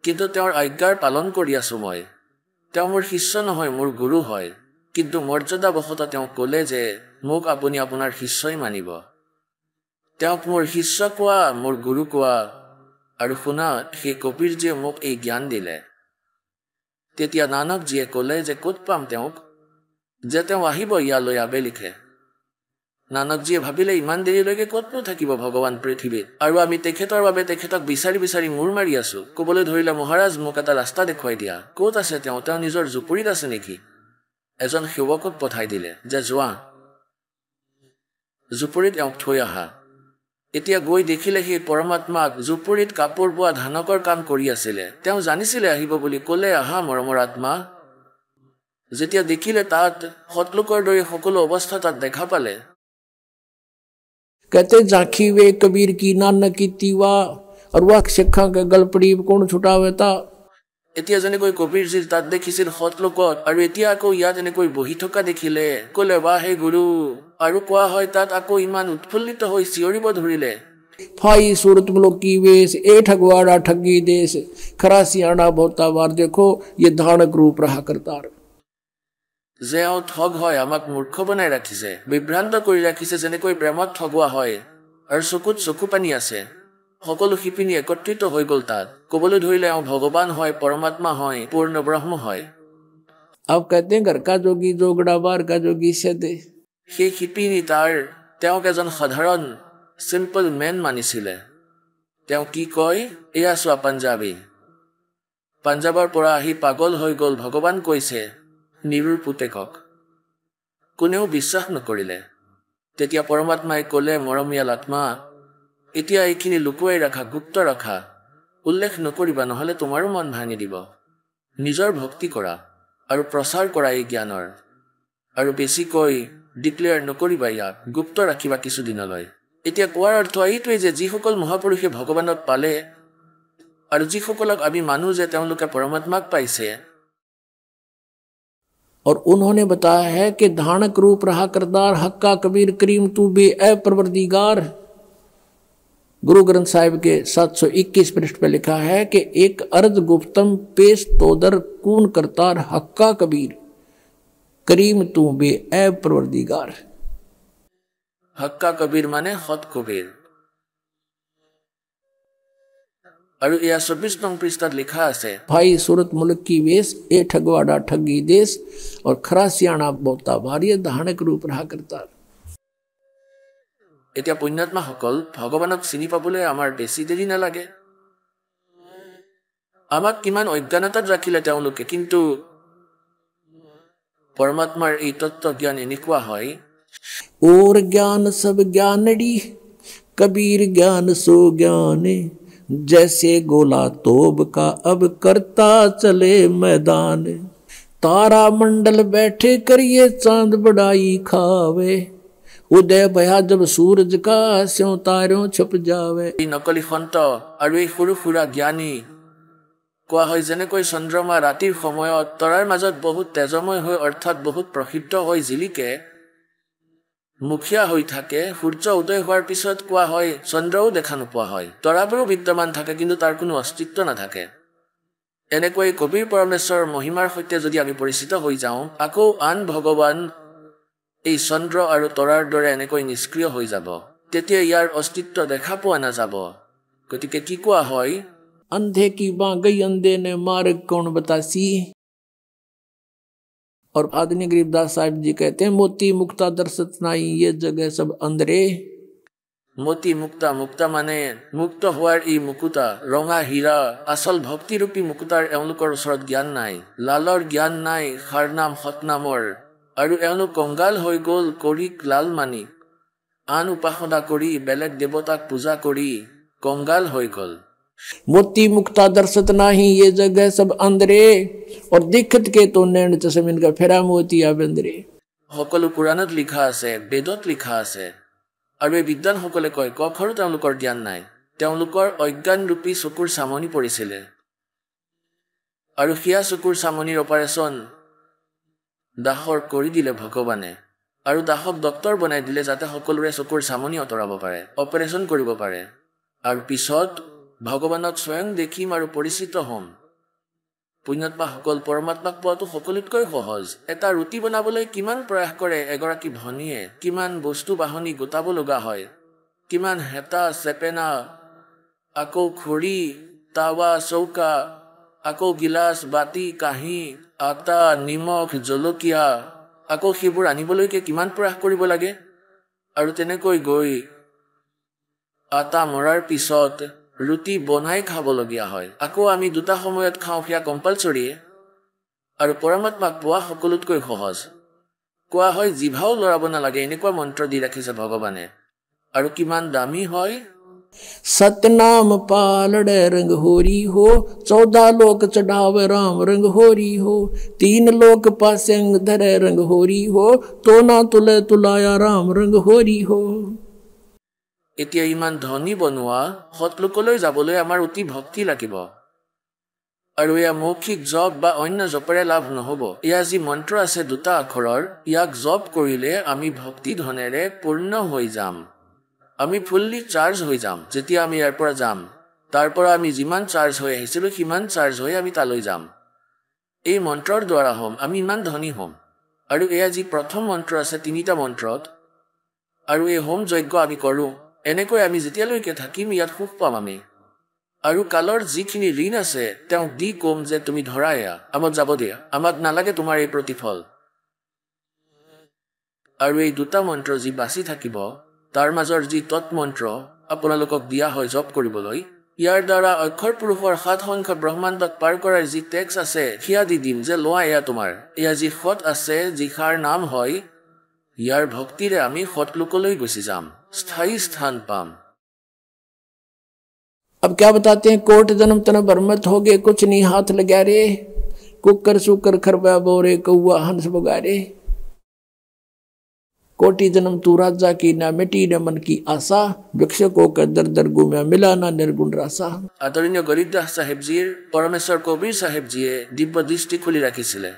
কিন্তু তেওঁৰ আজ্ঞাৰ পালন কৰি আছোঁ মই। তেওঁ মোৰ শিষ্য নহয়, মোৰ গুৰু হয়, কিন্তু মৰ্যাদাবশতঃ তেওঁ ক'লে যে মোক আপুনি আপোনাৰ শিষ্যই মানিব। তেওঁক মোৰ শিষ্য কোৱা, মোৰ গুৰু কোৱা, আৰু শুনা সেই কবীৰজীয়ে মোক এই জ্ঞান দিলে। তেতিয়া নানকজীয়ে ক'লে যে ক'ত পাম তেওঁক, যে তেওঁ আহিব ইয়ালৈ আবেলিকে। নানকজীয়ে ভাবিলে ইমান দেৰিলৈকে ক'তনো থাকিব ভগৱান পৃথিৱীত, আৰু আমি তেখেতৰ বাবে তেখেতক বিচাৰি বিচাৰি মূৰ মাৰি আছোঁ। ক'বলৈ ধৰিলে, মহাৰাজ মোক এটা ৰাস্তা দেখুৱাই দিয়া, ক'ত আছে তেওঁ, তেওঁ নিজৰ জুপুৰিত আছে নেকি? এজন সেৱকক পঠাই দিলে যে যোৱা জুপুৰিত তেওঁক থৈ আহা। এতিয়া গৈ দেখিলে সেই পৰমাত্মাক জুপুৰিত কাপোৰ বোৱা ধানকৰ কাম কৰি আছিলে। তেওঁ জানিছিলে আহিব বুলি, ক'লে আহা মৰমৰ আত্মা। যেতিয়া দেখিলে তাত সৎলোকৰ দৰে সকলো অৱস্থা তাত দেখা পালে। कहते झांकी वे कबीर की नानक की तीवा और वह शिक्षा के गल पड़ी कौन छुटावे ता। এতিয়া যেনেকৈ কবীৰজী তাত দেখিছিল সৎলোকত, আৰু এতিয়া আকৌ ইয়াত এনেকৈ বহি থকা দেখিলে, ক'লে বাহ হে গুৰু। আৰু কোৱা হয় তাত আকৌ ইমান উৎফুল্লিত হৈ চিঞৰিব ধৰিলে, फाई सूरत मुल्क की वेश ए ठगवाड़ा ठगी देश खरा सियाना बहुता बार देखो ये धानक रूप रहा करतार। যে এওঁ ঠগ হয়, আমাক মূৰ্খ বনাই ৰাখিছে, বিভ্ৰান্ত কৰি ৰাখিছে, যেনেকৈ প্ৰেমত ঠগোৱা হয়, আৰু চকুত চকু পানী আছে। সকলো শিপিনী একত্ৰিত হৈ গ'ল তাত। ক'বলৈ ধৰিলে এওঁ ভগৱান হয়, পৰমাত্মা হয়, পূৰ্ণ ব্ৰহ্ম হয়। अब कहते हैं घर का जोगी जोगड़ा बार का जोगी सदे। সেই শিপিনী তেওঁক এজন সাধাৰণ চিম্পল মেন মানিছিলে। তেওঁ কি কয়, এয়া চোৱা পাঞ্জাবী, পাঞ্জাবৰ পৰা আহি পাগল হৈ গ'ল, ভগৱান কৈছে নিৰুৰ পুতেকক। কোনেও বিশ্বাস নকৰিলে। তেতিয়া পৰমাত্মাই ক'লে, মৰমীয়াল আত্মা, এতিয়া এইখিনি লুকুৱাই ৰাখা, গুপ্ত ৰাখা, উল্লেখ নকৰিবা, নহ'লে তোমাৰো মন ভাঙি দিব। নিজৰ ভক্তি কৰা আৰু প্ৰচাৰ কৰা এই জ্ঞানৰ, আৰু বেছিকৈ ডিক্লেয়াৰ নকৰিবা, ইয়াক গুপ্ত ৰাখিবা কিছুদিনলৈ। এতিয়া কোৱাৰ অৰ্থ এইটোৱেই যে যিসকল মহাপুৰুষে ভগৱানক পালে, আৰু যিসকলক আমি মানো যে তেওঁলোকে পৰমাত্মাক পাইছে, और उन्होंने बताया है कि धानक रूप रहा करतार हक्का कबीर करीम तू बे परवरदिगार। गुरु ग्रंथ साहिब के 721 पृष्ठ पर लिखा है कि एक अर्ज गुप्तम पेश तोदर कून करतार हक्का कबीर करीम तू बे परवरदिगार। হক্কা কবিৰ মানে সৎ কবিৰ। আৰু এয়া 24 নং পৃষ্ঠাত লিখা আছে, भाई सूरत मुल्क की वेश ए ठगवाड़ा ठगी देश और खरा सियाना बहुता भारी धानक रूप रहा करतार। এতিয়া পুণ্যাত্মাসকল, ভগৱানক চিনি পাবলৈ আমাৰ বেছি দেৰি নালাগে। আমাক কিমান অজ্ঞানতাত ৰাখিলে তেওঁলোকে, কিন্তু পৰমাত্মাৰ এই তত্ত্ব জ্ঞান এনেকুৱা হয়, और ज्ञान सब ज्ञानड़ी कबीर ज्ञान सो ज्ञान जैसे गोला तोब का अब करता चले मैदान। तारा मंडल बैठे करिए चांद बड़ाई खावे उदय भया जब सूरज का स्यों तारों छुप जावे। এই নকলি সন্ত আৰু এই সৰু সুৰা জ্ঞানী কোৱা হয় যেনেকৈ চন্দ্ৰমা ৰাতিৰ সময়ত তৰাৰ মাজত বহুত তেজময় হৈ, অৰ্থাৎ বহুত প্ৰসিদ্ধ হৈ জিলিকে, মুখীয়া হৈ থাকে। সূৰ্য উদয় হোৱাৰ পিছত কোৱা হয় চন্দ্ৰও দেখা নোপোৱা হয়, তৰাবোৰো বিদ্যমান থাকে, কিন্তু তাৰ কোনো অস্তিত্ব নাথাকে। এনেকৈ কবিৰ পৰমেশ্বৰৰ মহিমাৰ সৈতে যদি আমি পৰিচিত হৈ যাওঁ, আকৌ আন ভগৱান এই চন্দ্ৰ আৰু তৰাৰ দৰে এনেকৈ নিষ্ক্ৰিয় হৈ যাব, তেতিয়া ইয়াৰ অস্তিত্ব দেখা পোৱা নাযাব। গতিকে কি কোৱা হয়, अंधे की बाँ गई अंधे ने मार्ग कौन बतासी। और आदरणीय गरीबदास साहिब जी कहते हैं मोती मुक्ता दर्शत नाई ये जगह सब अंधरे। মতি মুক্তা, মুক্তা মানে মুক্ত হোৱাৰ এই মুকুতা, ৰঙা হীৰা, আচল ভক্তিৰূপী মুকুতাৰ এওঁলোকৰ ওচৰত জ্ঞান নাই, লালৰ জ্ঞান নাই, সাৰনাম সতনামৰ, আৰু এওঁলোক কংগাল হৈ গ'ল কৰিক লাল মানি, আন উপাসনা কৰি, বেলেগ দেৱতাক পূজা কৰি কংগাল হৈ গ'ল। मोती मुक्ता दर्शत नाही ये जगह सब अंधरे और दिखत के तो नैन चश्मिन का फेरा मोतिया बंदरे। সকলো পুৰাণত লিখা আছে, বেদত লিখা আছে, আৰু এই বিদ্বানসকলে কয় ক আখৰো তেওঁলোকৰ জ্ঞান নাই, তেওঁলোকৰ অজ্ঞানৰূপী চকুৰ চামনি পৰিছিলে, আৰু সেয়া চকুৰ চামনিৰ অপাৰেশ্যন দাহৰ কৰি দিলে ভগৱানে আৰু দাহক ডক্তৰ বনাই দিলে যাতে সকলোৰে চকুৰ চামনি আঁতৰাব পাৰে, অপাৰেশ্যন কৰিব পাৰে। আৰু পিছত ভগৱানক স্বয়ং দেখিম আৰু পৰিচিত হ'ম। পুণ্যাত্মাসকল পৰমাত্মাক পোৱাটো সকলোতকৈ সহজ। এটা ৰুটি বনাবলৈ কিমান প্ৰয়াস কৰে এগৰাকী ভনীয়ে, কিমান বস্তু বাহনি গোটাব লগা হয়, কিমান হেতা চেপেনা, আকৌ খৰি, টাৱা, চৌকা, আকৌ গিলাচ, বাতি, কাঁহী, আটা, নিমখ, জলকীয়া, আকৌ সেইবোৰ আনিবলৈকে কিমান প্ৰয়াস কৰিব লাগে। আৰু তেনেকৈ গৈ আটা মৰাৰ পিছত ৰুটি বনাই খাবলগীয়া হয়। আকৌ আমি দুটা সময়ত খাওঁ, সেয়া কম্পালচৰি। আৰু পৰমাত্মাক পোৱা সকলোতকৈ সহজ। কোৱা হয় জিভাও লৰাব নালাগে, এনেকুৱা মন্ত্ৰ দি ৰাখিছে ভগৱানে। আৰু কিমান দামী হয়। सतनाम पालड़े रंग होरी हो, 14 लोक चढ़ावे राम रंग होरी हो, 3 लोक पासेंग धरे रंग होरी हो, तो ना तुले तुलाया राम रंग होरी हो। এতিয়া ইমান ধনী বনোৱা সৎলোকলৈ যাবলৈ আমাৰ অতি ভক্তি লাগিব। আৰু এয়া মৌখিক জপ বা অন্য জপেৰে লাভ নহ'ব। এয়া যি মন্ত্ৰ আছে 2টা আখৰৰ, ইয়াক জপ কৰিলে আমি ভক্তি ধনেৰে পূৰ্ণ হৈ যাম। আমি ফুল্লি চাৰ্জ হৈ যাম। যেতিয়া আমি ইয়াৰ পৰা যাম, তাৰ পৰা আমি যিমান চাৰ্জ হৈ আহিছিলোঁ সিমান চাৰ্জ হৈ আমি তালৈ যাম। এই মন্ত্ৰৰ দ্বাৰা হ'ম আমি ইমান ধনী হ'ম। আৰু এয়া যি প্ৰথম মন্ত্ৰ আছে 3টা মন্ত্ৰত, আৰু এই হোম যজ্ঞ আমি কৰোঁ, এনেকৈ আমি যেতিয়ালৈকে থাকিম ইয়াত সুখ পাম আমি। আৰু কালৰ যিখিনি ঋণ আছে তেওঁক দি ক'ম যে তুমি ধৰা এয়া, আমাক যাব দিয়া, আমাক নালাগে তোমাৰ এই প্ৰতিফল। আৰু এই 2টা মন্ত্ৰ যি বাচি থাকিব, তাৰ মাজৰ যি তৎমন্ত্ৰ আপোনালোকক দিয়া হয় জপ কৰিবলৈ, ইয়াৰ দ্বাৰা অক্ষৰ পুৰুষৰ 7 সংখ্য ব্ৰহ্মাণ্ডক পাৰ কৰাৰ যি টেক্স আছে সেয়া দি দিম যে লোৱা এয়া তোমাৰ। এয়া যি সৎ আছে, যিষাৰ নাম হয়, ইয়াৰ ভক্তিৰে আমি সৎলোকলৈ গুচি যাম, স্থায়ী স্থান পাম। अब क्या बताते हैं, कोट जन्म तन भरमत हो गए, कुछ नहीं हाथ लगा रे, कुकर सुकर खरबा बोरे, कौआ हंस बगारे। कोटि जन्म तू राजा की, ना मिटी न मन की आशा, भिक्षक होकर दर दर घूमया, मिला ना निर्गुण रासा। আদৰণীয় গৰিবদাস চাহেবজীৰ পৰমেশ্বৰ কবিৰ চাহেবজীয়ে দিব্য দৃষ্টি খুলি ৰাখিছিলে।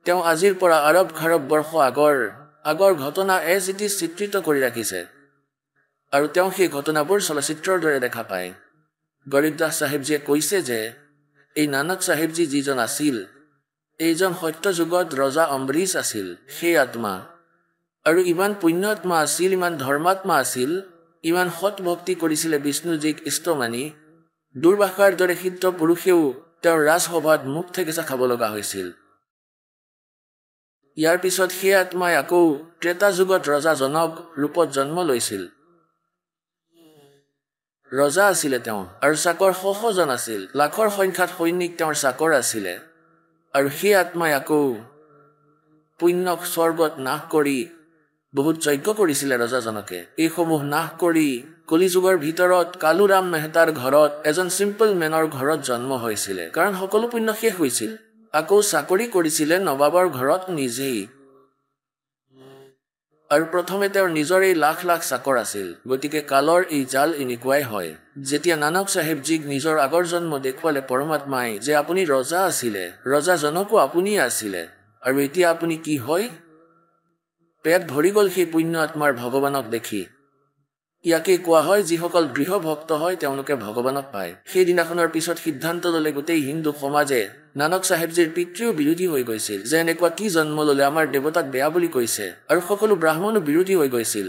তেওঁ আজিৰ পৰা আৰব খাৰব বৰ্ষ আগৰ ঘটনা এজ ইট ইজ চিত্ৰিত কৰি ৰাখিছে। আৰু তেওঁ সেই ঘটনাবোৰ চলচ্চিত্ৰৰ দৰে দেখা পায়। গৰিবদাস চাহেবজীয়ে কৈছে যে এই নানক চাহেবজী যিজন আছিল, এইজন সত্য যুগত ৰজা অম্বৰীশ আছিল, সেই আত্মা। আৰু ইমান পুণ্যাত্মা আছিল, ইমান ধৰ্মাত্মা আছিল, ইমান সৎ ভক্তি কৰিছিলে বিষ্ণুজীক ইষ্ট মানি, দুৰ্বাসাৰ দৰে সিদ্ধ পুৰুষেও তেওঁৰ ৰাজসভাত মুখ থেকেচা খাব লগা হৈছিল। ইয়াৰ পিছত সেই আত্মাই আকৌ ত্ৰেতা যুগত ৰজা জনক ৰূপত জন্ম লৈছিল। ৰজা আছিলে তেওঁ, আৰু চাকৰ শজন আছিল, লাখৰ সংখ্যাত সৈনিক তেওঁৰ চাকৰ আছিলে। আৰু সেই আত্মাই আকৌ পুণ্যক স্বৰ্গত নাশ কৰি বহুত যজ্ঞ কৰিছিলে ৰজাজনকে। এইসমূহ নাশ কৰি কলিযুগৰ ভিতৰত কালুৰাম মেহতাৰ ঘৰত এজন চিম্পল মেনৰ ঘৰত জন্ম হৈছিলে, কাৰণ সকলো পুণ্য শেষ হৈছিল। আকৌ চাকৰি কৰিছিলে নবাবৰ ঘৰত নিজেই। আৰু প্ৰথমে তেওঁৰ নিজৰ এই লাখ লাখ চাকৰ আছিল। গতিকে কালৰ এই জাল এনেকুৱাই হয়। যেতিয়া নানক চাহেবজীক নিজৰ আগৰ জন্ম দেখুৱালে পৰমাত্মাই যে আপুনি ৰজা আছিলে, ৰজাজনকো আপুনি আছিলে, আৰু এতিয়া আপুনি কি হয়? পেট ভৰি গ'ল সেই পুণ্য আত্মাৰ ভগৱানক দেখি। ইয়াকে কোৱা হয় যিসকল দৃঢ় ভক্ত হয় তেওঁলোকে ভগৱানক পায়। সেইদিনাখনৰ পিছত সিদ্ধান্ত ল'লে গোটেই হিন্দু সমাজে, নানক চাহেবজীৰ পিতৃও বিৰোধী হৈ গৈছিল যে এনেকুৱা কি জন্ম ল'লে, আমাৰ দেৱতাক বেয়া বুলি কৈছে। আৰু সকলো ব্ৰাহ্মণো বিৰোধী হৈ গৈছিল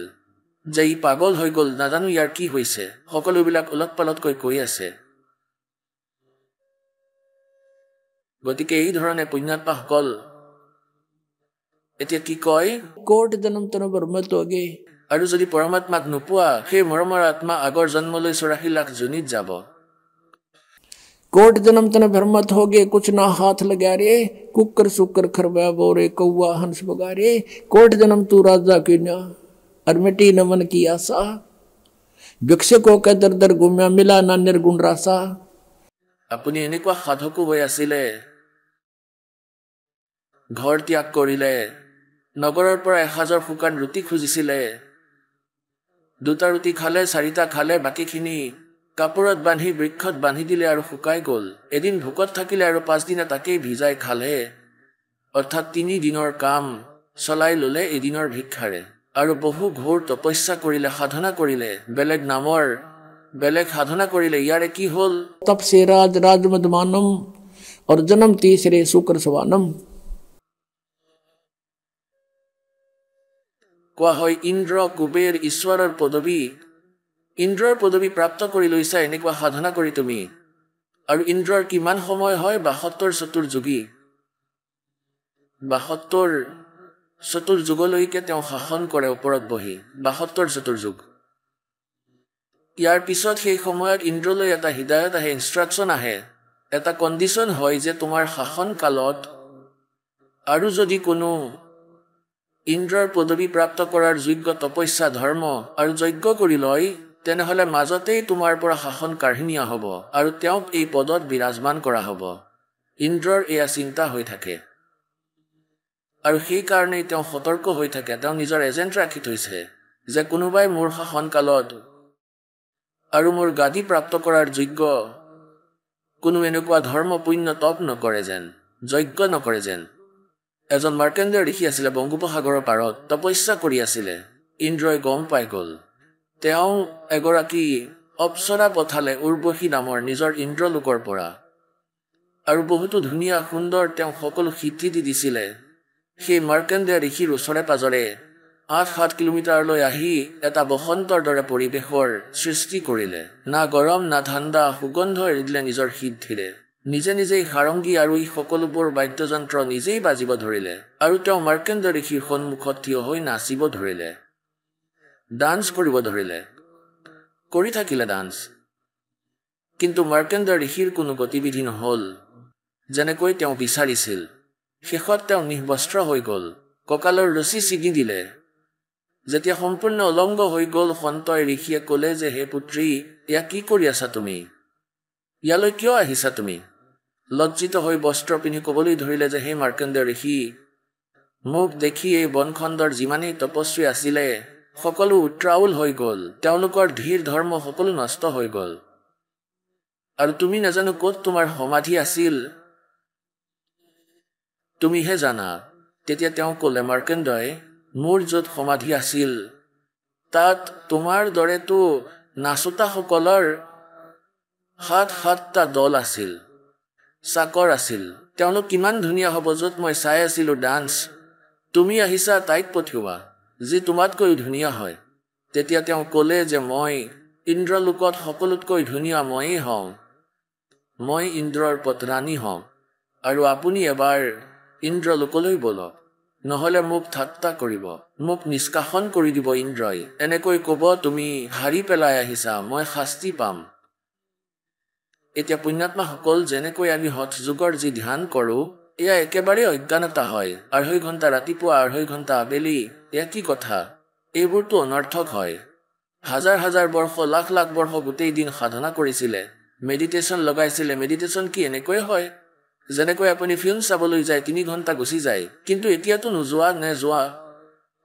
যে ই পাগল হৈ গ'ল, নাজানো ইয়াৰ কি হৈছে, সকলোবিলাক ওলট পালটকৈ কৈ আছে। গতিকে এই ধৰণে পুণ্যাত্মাসকল এতিয়া কি কয়, कोट जन्म तन भरमत हो गए। আৰু যদি পৰমাত্মাক নোপোৱা, সেই মৰমৰ আত্মা আগৰ জন্মলৈ 84 লাখ জনীত যাব। कोट जन्म तन भरमत हो गए, कुछ ना हाथ लगा रे, कुकर सुकर खरबा बोरे, कौआ हंस बगारे। कोट जन्म तू राजा की, ना और मिटी न मन की आशा, भिक्षक होकर दर दर घूमया, मिला ना निर्गुण रासा। আপুনি এনেকুৱা সাধকো হৈ আছিলে, ঘৰ ত্যাগ কৰিলে, নগৰৰ পৰা এসাঁজৰ শুকান ৰুটি খুজিছিলে, 2টা ৰুটি খালে, 4টা খালে, বাকীখিনি কাপোৰত বান্ধি বৃক্ষত বান্ধি দিলে আৰু শুকাই গ'ল। এদিন ভোকত থাকিলে আৰু 5 দিনা তাকেই ভিজাই খালে। অৰ্থাৎ 3 দিনৰ কাম চলাই ল'লে এদিনৰ ভিক্ষাৰে আৰু বহু ঘোৰ তপস্যা কৰিলে সাধনা কৰিলে বেলেগ নামৰ বেলেগ সাধনা কৰিলে ইয়াৰে কি হ'ল तप से राज राज मदमानम और जन्म तीसरे शुक्र सवानम কোৱা হয় ইন্দ্ৰ কুবেৰ ঈশ্বৰৰ পদবী ইন্দ্ৰৰ পদবী প্ৰাপ্ত কৰি লৈছা এনেকুৱা সাধনা কৰি তুমি আৰু ইন্দ্ৰৰ কিমান সময় হয় 72 চতুৰ্যুগী 72 চতুৰ্যুগলৈকে তেওঁ শাসন কৰে ওপৰত বহি 72 চতুৰ্যুগ ইয়াৰ পিছত সেই সময়ত ইন্দ্ৰলৈ এটা হিদায়ত আহে ইনষ্ট্ৰাকচন আহে এটা কণ্ডিশ্যন হয় যে তোমাৰ শাসন কালত আৰু যদি কোনো ইন্দ্ৰৰ পদবী প্ৰাপ্ত কৰাৰ যোগ্য তপস্যা ধৰ্ম আৰু যজ্ঞ কৰি লয় তেনেহলে মাজতেই তোমাৰ পৰা শাসন কাঢ়ি নিয়া হ'ব আৰু তেওঁক এই পদত বিৰাজমান কৰা হ'ব ইন্দ্ৰৰ এয়া চিন্তা হৈ থাকে আৰু সেই কাৰণেই তেওঁ সতৰ্ক হৈ থাকে তেওঁ নিজৰ এজেণ্ট ৰাখি থৈছে যে কোনোবাই মোৰ শাসন কালত আৰু মোৰ গাদী প্ৰাপ্ত কৰাৰ যোগ্য কোনো এনেকুৱা ধৰ্ম পুণ্য তপ নকৰে যেন যজ্ঞ নকৰে যেন এজন মাৰ্কেণ্ডেয় ঋষি আছিলে বংগোপসাগৰৰ পাৰত তপস্যা কৰি আছিলে ইন্দ্ৰই গম পাই গ'ল তেওঁ এগৰাকী অপ্সৰা পঠালে উৰ্বশী নামৰ নিজৰ ইন্দ্ৰলোকৰ পৰা আৰু বহুতো ধুনীয়া সুন্দৰ তেওঁ সকলো সিদ্ধি দি দিছিলে সেই মাৰ্কেণ্ডেয় ঋষিৰ ওচৰে পাজৰে 8-7 কিলোমিটাৰলৈ আহি এটা বসন্তৰ দৰে পৰিৱেশৰ সৃষ্টি কৰিলে না গৰম না ঠাণ্ডা সুগন্ধ এৰি দিলে নিজৰ সিদ্ধিৰে নিজে নিজেই সাৰংগী আৰু এই সকলোবোৰ বাদ্যযন্ত্ৰ নিজেই বাজিব ধৰিলে আৰু তেওঁ মাৰ্কেণ্ডেয় ঋষিৰ সন্মুখত থিয় হৈ নাচিব ধৰিলে ডান্স কৰিব ধৰিলে কৰি থাকিলে ডান্স কিন্তু মাৰ্কেণ্ডেয় ঋষিৰ কোনো গতিবিধি নহল যেনেকৈ তেওঁ বিচাৰিছিল শেষত তেওঁ নিৰ্বস্ত্ৰ হৈ গ'ল কঁকালৰ ৰছী ছিগি দিলে যেতিয়া সম্পূৰ্ণ অলংগ হৈ গ'ল সন্তই ঋষিয়ে ক'লে যে হে পুত্ৰী এয়া কি কৰি আছা তুমি ইয়ালৈ কিয় আহিছা তুমি লজ্জিত হৈ বস্ত্ৰ পিন্ধি ক'বলৈ ধৰিলে যে হে মাৰ্কেণ্ডেয় ঋষি মোক দেখি এই বনখণ্ডৰ যিমানেই তপস্বী আছিলে সকলো উত্ৰাউল হৈ গ'ল তেওঁলোকৰ ধীৰ ধৰ্ম সকলো নষ্ট হৈ গ'ল আৰু তুমি নাজানো ক'ত তোমাৰ সমাধি আছিল তুমিহে জানা তেতিয়া তেওঁ ক'লে মাৰ্কেণ্ডই মোৰ য'ত সমাধি আছিল তাত তোমাৰ দৰেতো নাচোতাসকলৰ 7-7টা দল আছিল চাকৰ আছিল তেওঁলোক কিমান ধুনীয়া হ'ব য'ত মই চাই আছিলোঁ ডান্স তুমি আহিছা তাইক পঠিওৱা যি তোমাতকৈ ধুনীয়া হয় তেতিয়া তেওঁ ক'লে যে মই ইন্দ্ৰলোকত সকলোতকৈ ধুনীয়া ময়েই হওঁ মই ইন্দ্ৰৰ পত্ৰাণী হওঁ আৰু আপুনি এবাৰ ইন্দ্ৰলোকলৈ বলক নহ'লে মোক ঠাট্টা কৰিব মোক নিষ্কাশন কৰি দিব ইন্দ্ৰই এনেকৈ ক'ব তুমি হাৰি পেলাই আহিছা মই শাস্তি পাম এতিয়া পুণ্যাত্মাসকল যেনেকৈ আমি হঠ যুগৰ যি ধ্যান কৰোঁ এয়া একেবাৰে অজ্ঞানতা হয় 2.5 ঘণ্টা ৰাতিপুৱা 2.5 ঘণ্টা আবেলি এয়া কি কথা এইবোৰতো অনৰ্থক হয় হাজাৰ হাজাৰ বৰ্ষ লাখ লাখ বৰ্ষ গোটেই দিন সাধনা কৰিছিলে মেডিটেশ্যন লগাইছিলে মেডিটেশ্যন কি এনেকৈ হয় যেনেকৈ আপুনি ফিল্ম চাবলৈ যায় 3 ঘণ্টা গুচি যায় কিন্তু এতিয়াতো নোযোৱা নে যোৱা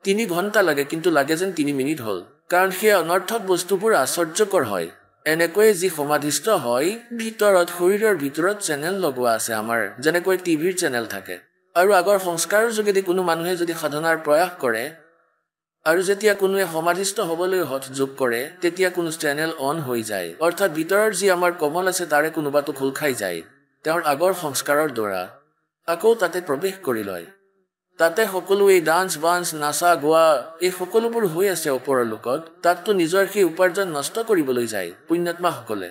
3 ঘণ্টা লাগে কিন্তু লাগে যেন 3 মিনিট হ'ল কাৰণ সেই অনৰ্থক বস্তুবোৰ আশ্চৰ্যকৰ হয় এনেকৈ যি সমাধিস্থ হয় ভিতৰত শৰীৰৰ ভিতৰত চেনেল লগোৱা আছে আমাৰ যেনেকৈ টিভিৰ চেনেল থাকে আৰু আগৰ সংস্কাৰৰ যোগেদি কোনো মানুহে যদি সাধনাৰ প্ৰয়াস কৰে আৰু যেতিয়া কোনোৱে সমাধিস্থ হ'বলৈ হঠ যোগ কৰে তেতিয়া কোনো চেনেল অন হৈ যায় অৰ্থাৎ ভিতৰৰ যি আমাৰ কমল আছে তাৰে কোনোবাটো খোল খাই যায় তেওঁৰ আগৰ সংস্কাৰৰ দ্বাৰা আকৌ তাতে প্ৰৱেশ কৰি লয় তাতে সকলো এই ডান্স বান্স নাচা গোৱা এই সকলোবোৰ হৈ আছে ওপৰৰ লোকত তাততো নিজৰ সেই উপাৰ্জন নষ্ট কৰিবলৈ যায় পুণ্যাত্মাসকলে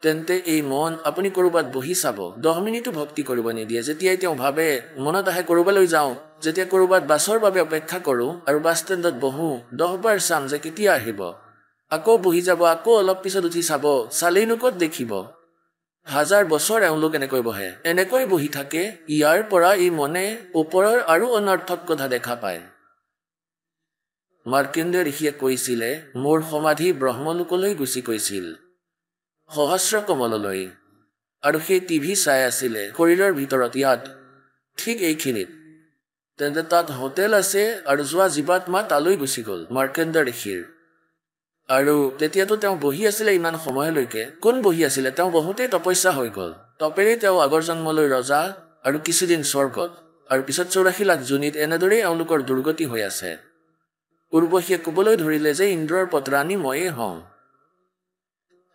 তেন্তে এই মন আপুনি ক'ৰবাত বহি চাব 10 মিনিটো ভক্তি কৰিব নিদিয়ে যেতিয়াই তেওঁ ভাবে মনত আহে ক'ৰবালৈ যাওঁ যেতিয়া ক'ৰবাত বাছৰ বাবে অপেক্ষা কৰোঁ আৰু বাছ ষ্টেণ্ডত বহোঁ 10 বাৰ চাম যে কেতিয়া আহিব আকৌ বহি যাব আকৌ অলপ পিছত উঠি চাব চালেইনো ক'ত দেখিব হাজাৰ বছৰ এওঁলোক এনেকৈ বহে এনেকৈ বহি থাকে ইয়াৰ পৰা এই মনে ওপৰৰ আৰু অনৰ্থক কথা দেখা পায় মাৰ্কেণ্ডেয় ঋষিয়ে কৈছিলে মোৰ সমাধি ব্ৰহ্মলোকলৈ গুচি গৈছিল সহস্ৰ কমললৈ আৰু সেই টিভি চাই আছিলে শৰীৰৰ ভিতৰত ইয়াত ঠিক এইখিনিত তেন্তে তাত হোটেল আছে আৰু যোৱা জীৱাত্মা তালৈ গুচি গ'ল মাৰ্কেণ্ডেয় ঋষিৰ আৰু তেতিয়াতো তেওঁ বহি আছিলে ইমান সময়লৈকে কোন বহি আছিলে তেওঁ বহুতেই তপস্যা হৈ গ'ল তপেৰেই তেওঁ আগৰ জন্মলৈ ৰজা আৰু কিছুদিন স্বৰ্গত আৰু পিছত 84 লাখ যোনিত এনেদৰেই এওঁলোকৰ দুৰ্গতি হৈ আছে। উৰ্বশীয়ে ক'বলৈ ধৰিলে যে ইন্দ্ৰৰ পত্ৰাণী ময়েই হওঁ।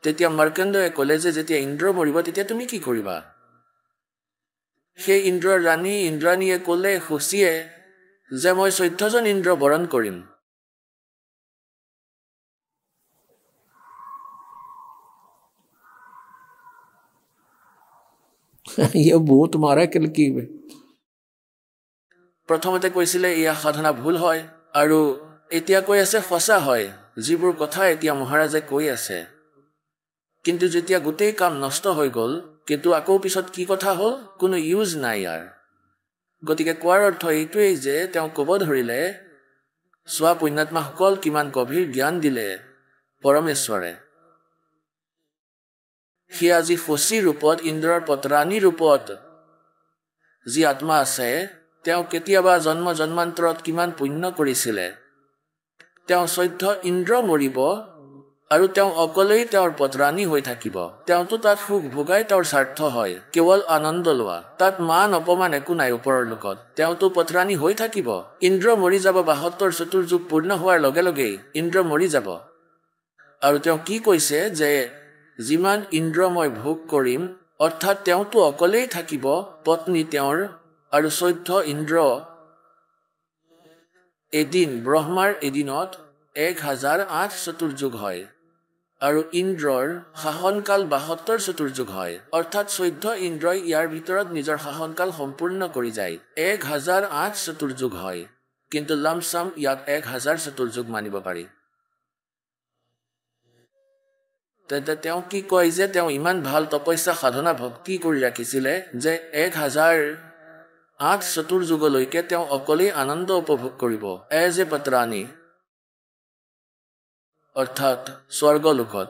তেতিয়া মাৰ্কণ্ডেয়ে ক'লে যে যেতিয়া ইন্দ্ৰ মৰিব তেতিয়া তুমি কি কৰিবা? সেই ইন্দ্ৰৰ ৰাণী ইন্দ্ৰাণীয়ে ক'লে খুচিয়ে যে মই 14 জন ইন্দ্ৰ বৰণ কৰিম। ये भूत मारा कलकी में। প্ৰথমতে কৈছিলে ইয়া সাধনা ভুল হয় আৰু এতিয়া কৈ আছে সঁচা হয়, যিবোৰ কথা এতিয়া মহাৰাজে কৈ আছে। কিন্তু যেতিয়া গোটেই কাম নষ্ট হৈ গ'ল, কিন্তু আকৌ পিছত কি কথা হ'ল, কোনো ইউজ নাই ইয়াৰ। গতিকে কোৱাৰ অৰ্থ এইটোৱেই যে তেওঁ ক'ব ধৰিলে চোৱা পুণ্যাত্মাসকল কিমান গভীৰ জ্ঞান দিলে পৰমেশ্বৰে। সি আজি ফচি ৰূপত ইন্দ্ৰৰ পত্ৰাণী ৰূপত যি আত্মা আছে, তেওঁ কেতিয়াবা জন্ম জন্মান্তৰত কিমান পুণ্য কৰিছিলে। তেওঁ 14 ইন্দ্ৰ মৰিব আৰু তেওঁ অকলেই তেওঁৰ পত্ৰাণী হৈ থাকিব। তেওঁতো তাত সুখ ভোগাই তেওঁৰ স্বাৰ্থ হয়, কেৱল আনন্দ লোৱা। তাত মান অপমান একো নাই ওপৰৰ লোকত। তেওঁতো পত্ৰাণী হৈ থাকিব। ইন্দ্ৰ মৰি যাব, 72 চতুৰ্যুগ পূৰ্ণ হোৱাৰ লগে লগেই ইন্দ্ৰ মৰি যাব। আৰু তেওঁ কি কৈছে যে যিমান ইন্দ্ৰ মই ভোগ কৰিম, অৰ্থাৎ তেওঁতো অকলেই থাকিব, পত্নী তেওঁৰ আৰু 14 ইন্দ্ৰ। এদিন ব্ৰহ্মাৰ এদিনত 1008 চতুৰ্যুগ হয় আৰু ইন্দ্ৰৰ শাসনকাল 72 চতুৰ্যুগ হয়, অৰ্থাৎ 14 ইন্দ্ৰই ইয়াৰ ভিতৰত নিজৰ শাসনকাল সম্পূৰ্ণ কৰি যায়। 1008 চতুৰ্যুগ হয়, কিন্তু লামচাম ইয়াক 1000 চতুৰ্যুগ মানিব পাৰি। তেন্তে তেওঁ কি কয় যে তেওঁ ইমান ভাল তপস্যা সাধনা ভক্তি কৰি ৰাখিছিলে যে 1008 চতুৰ্যুগলৈকে তেওঁ অকলেই আনন্দ উপভোগ কৰিব এজ এ পত্ৰাণী, অৰ্থাৎ স্বৰ্গলোকত।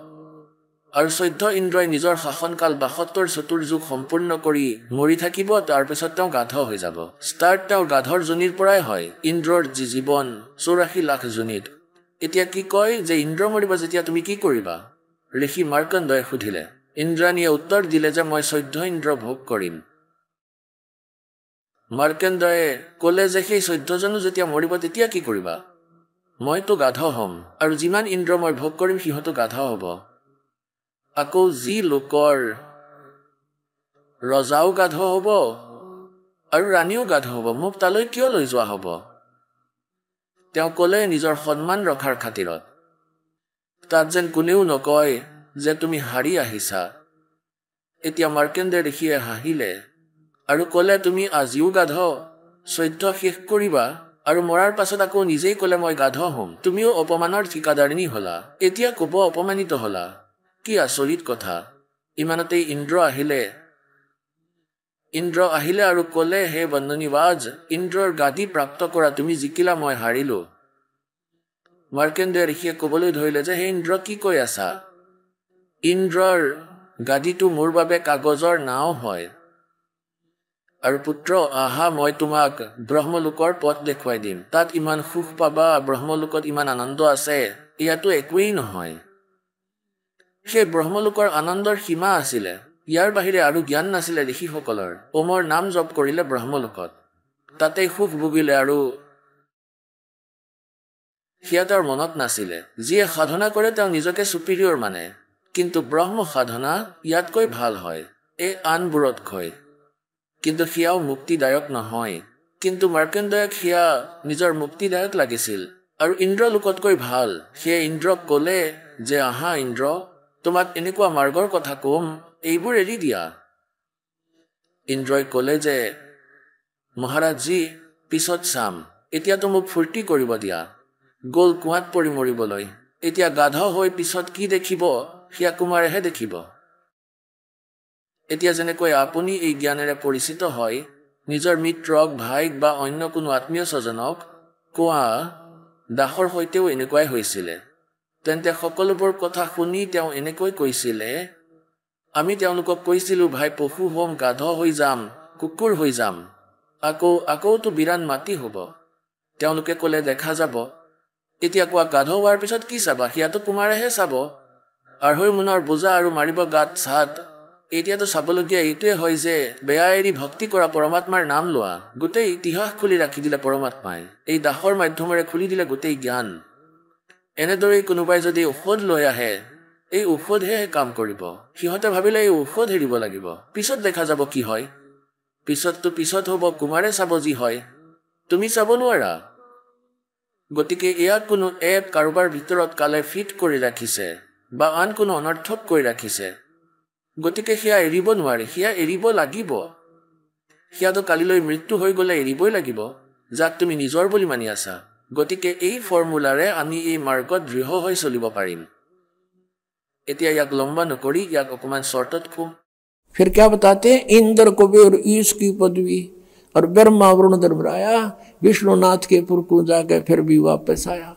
আৰু 14 ইন্দ্ৰই নিজৰ শাসনকাল 72 চতুৰ্যুগ সম্পূৰ্ণ কৰি মৰি থাকিব। তাৰপিছত তেওঁ গাধ হৈ যাব। ষ্টাৰ্ট তেওঁৰ গাধৰ যোনিৰ পৰাই হয় ইন্দ্ৰৰ যি জীৱন 84 লাখ যোনিত। এতিয়া কি কয় যে ইন্দ্ৰ মৰিব যেতিয়া তুমি কি কৰিবা? ঋষি মাৰ্কণ্ডেয়ে সুধিলে। ইন্দ্ৰাণীয়ে উত্তৰ দিলে যে মই 14 ইন্দ্ৰ ভোগ কৰিম। মাৰ্কণ্ডেয়ে ক'লে যে সেই 14 জনো যেতিয়া মৰিব তেতিয়া কি কৰিবা? মইতো গাধ হ'ম আৰু যিমান ইন্দ্ৰ মই ভোগ কৰিম সিহঁতো গাধ হ'ব। আকৌ যি লোকৰ ৰজাও গাধ হ'ব আৰু ৰাণীও গাধ হ'ব, মোক তালৈ কিয় লৈ যোৱা হ'ব? তেওঁ ক'লে নিজৰ সন্মান ৰখাৰ খাতিৰত। তাত যেন কোনেও নকয় যে তুমি হাৰি আহিছা। এতিয়া মাৰ্কণ্ডেয় ঋষিয়ে হাঁহিলে আৰু ক'লে তুমি আজিও গাধ, 14 শেষ কৰিবা আৰু মৰাৰ পাছত আকৌ নিজেই ক'লে মই গাধ হ'ম। তুমিও অপমানৰ ঠিকাদাৰিনী হলা, এতিয়া ক'ব অপমানিত হলা। কি আচৰিত কথা। ইমানতেই ইন্দ্ৰ আহিলে আৰু ক'লে হে বন্দনীবাজ, ইন্দ্ৰৰ গাদী প্ৰাপ্ত কৰা, তুমি জিকিলা, মই হাৰিলো। মাৰ্কণ্ডেয় ঋষিয়ে ক'বলৈ ধৰিলে যে হে ইন্দ্ৰ কি কৈ আছা? ইন্দ্ৰৰ গাদীটো মোৰ বাবে কাগজৰ নাও হয়। আৰু পুত্ৰ আহা, মই তোমাক ব্ৰহ্মলোকৰ পথ দেখুৱাই দিম। তাত ইমান সুখ পাবা, ব্ৰহ্মলোকত ইমান আনন্দ আছে, ইয়াতো একোৱেই নহয়। সেই ব্ৰহ্মলোকৰ আনন্দৰ সীমা আছিলে, ইয়াৰ বাহিৰে আৰু জ্ঞান নাছিলে ঋষিসকলৰ। ওমৰ নাম জপ কৰিলে ব্ৰহ্মলোকত, তাতেই সুখ ভুগিলে আৰু সেয়া তেওঁৰ মনত নাছিলে। যিয়ে সাধনা কৰে তেওঁ নিজকে চুপিৰিয়ৰ মানে, কিন্তু ব্ৰহ্ম সাধনা ইয়াতকৈ ভাল হয় এই আনবোৰতকৈ, কিন্তু সেয়াও মুক্তিদায়ক নহয়। কিন্তু মাৰ্কণ্ডেয়ক সেয়া নিজৰ মুক্তিদায়ক লাগিছিল আৰু ইন্দ্ৰলোকতকৈ ভাল। সেয়ে ইন্দ্ৰক ক'লে যে আহা ইন্দ্ৰ, তোমাক এনেকুৱা মাৰ্গৰ কথা কম, এইবোৰ এৰি দিয়া। ইন্দ্ৰই ক'লে যে মহাৰাজজী, পিছত চাম, এতিয়াতো মোক ফূৰ্তি কৰিব দিয়া। গ'ল কুঁৱাত পৰি মৰিবলৈ। এতিয়া গাধ হৈ পিছত কি দেখিব সেয়া কুমাৰেহে দেখিব। এতিয়া যেনেকৈ আপুনি এই জ্ঞানেৰে পৰিচিত হয়, নিজৰ মিত্ৰক, ভাইক বা অন্য কোনো আত্মীয় স্বজনক কোৱা, দাসৰ সৈতেও এনেকুৱাই হৈছিলে। তেন্তে সকলোবোৰ কথা শুনি তেওঁ এনেকৈ কৈছিলে, আমি তেওঁলোকক কৈছিলো ভাই পশু হ'ম, গাধ হৈ যাম, কুকুৰ হৈ যাম, আকৌতো বিৰাণ মাটি হ'ব। তেওঁলোকে ক'লে দেখা যাব। এতিয়া কোৱা, গাধ হোৱাৰ পিছত কি চাবা? সেয়াতো কুমাৰেহে চাব। 2.5 মোনৰ বোজা আৰু মাৰিব গাত ছাট, এতিয়াতো চাবলগীয়া এইটোৱে হয় যে বেয়া এৰি ভক্তি কৰা পৰমাত্মাৰ নাম লোৱা গোটেই ইতিহাস খুলি ৰাখি দিলে পৰমাত্মাই। এই দাসৰ মাধ্যমেৰে খুলি দিলে গোটেই জ্ঞান। এনেদৰেই কোনোবাই যদি ঔষধ লৈ আহে, এই ঔষধহে কাম কৰিব। সিহঁতে ভাবিলে এই ঔষধ এৰিব লাগিব, পিছত দেখা যাব কি হয়। পিছত হ'ব, কুমাৰে চাব যি হয়, তুমি চাব নোৱাৰা। গতিকে ইয়াক কোনো এক কাৰোবাৰ ভিতৰত কালে ফিট কৰি ৰাখিছে বা আন কোনো অনৰ্থক কৰি ৰাখিছে। গতিকে সেয়া এৰিব নোৱাৰে, সেয়া এৰিব লাগিব। সেয়াতো কালিলৈ মৃত্যু হৈ গ'লে এৰিবই লাগিব, যাক তুমি নিজৰ বুলি মানি আছা। গতিকে এই ফৰ্মুলাৰে আমি এই মাৰ্গত দৃঢ় হৈ চলিব পাৰিম। এতিয়া ইয়াক লম্বা নকৰি ইয়াক অকণমান চৰ্টত কম। फिर क्या बताते हैं, इंद्र कुबेर ईश की पदवी और ब्रह्मा वरुण दरबराया, विष्णुनाथ के पुर को जाके फिर भी वापस आया।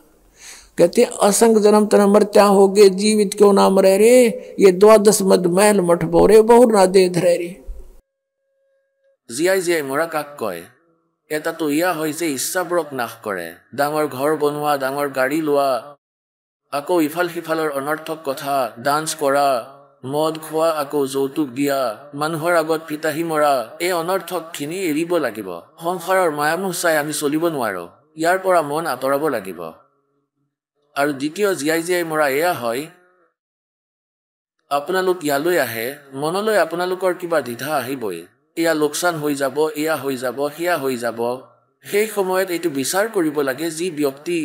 कहते असंग जन्म तन मरत्या हो गए, जीवित क्यों ना मरे रे, ये 12 मद महल मठ बोरे बहु ना दे धरे रे। জীয়াই জীয়াই মৰা কাক কয়? এটাতো ইয়া হয় যে ইচ্ছাবোৰক নাশ কৰে। ডাঙৰ ঘৰ বনোৱা, ডাঙৰ গাড়ী লোৱা, আকৌ ইফাল সিফালৰ অনৰ্থক কথা, ডান্স কৰা, মদ খোৱা, আকৌ যৌতুক দিয়া, মানুহৰ আগত পিতাহী মৰা, এই অনৰ্থকখিনি এৰিব লাগিব। সংসাৰৰ মায়ামোহ চাই আমি চলিব নোৱাৰোঁ, ইয়াৰ পৰা মন আঁতৰাব লাগিব। আৰু দ্বিতীয় জীয়াই জীয়াই মৰা এয়া হয়, আপোনালোক ইয়ালৈ আহে, মনলৈ আপোনালোকৰ কিবা দ্বিধা আহিবই। এয়া লোকচান হৈ যাব, এয়া হৈ যাব, সেয়া হৈ যাব। সেই সময়ত এইটো বিচাৰ কৰিব লাগে, যি ব্যক্তি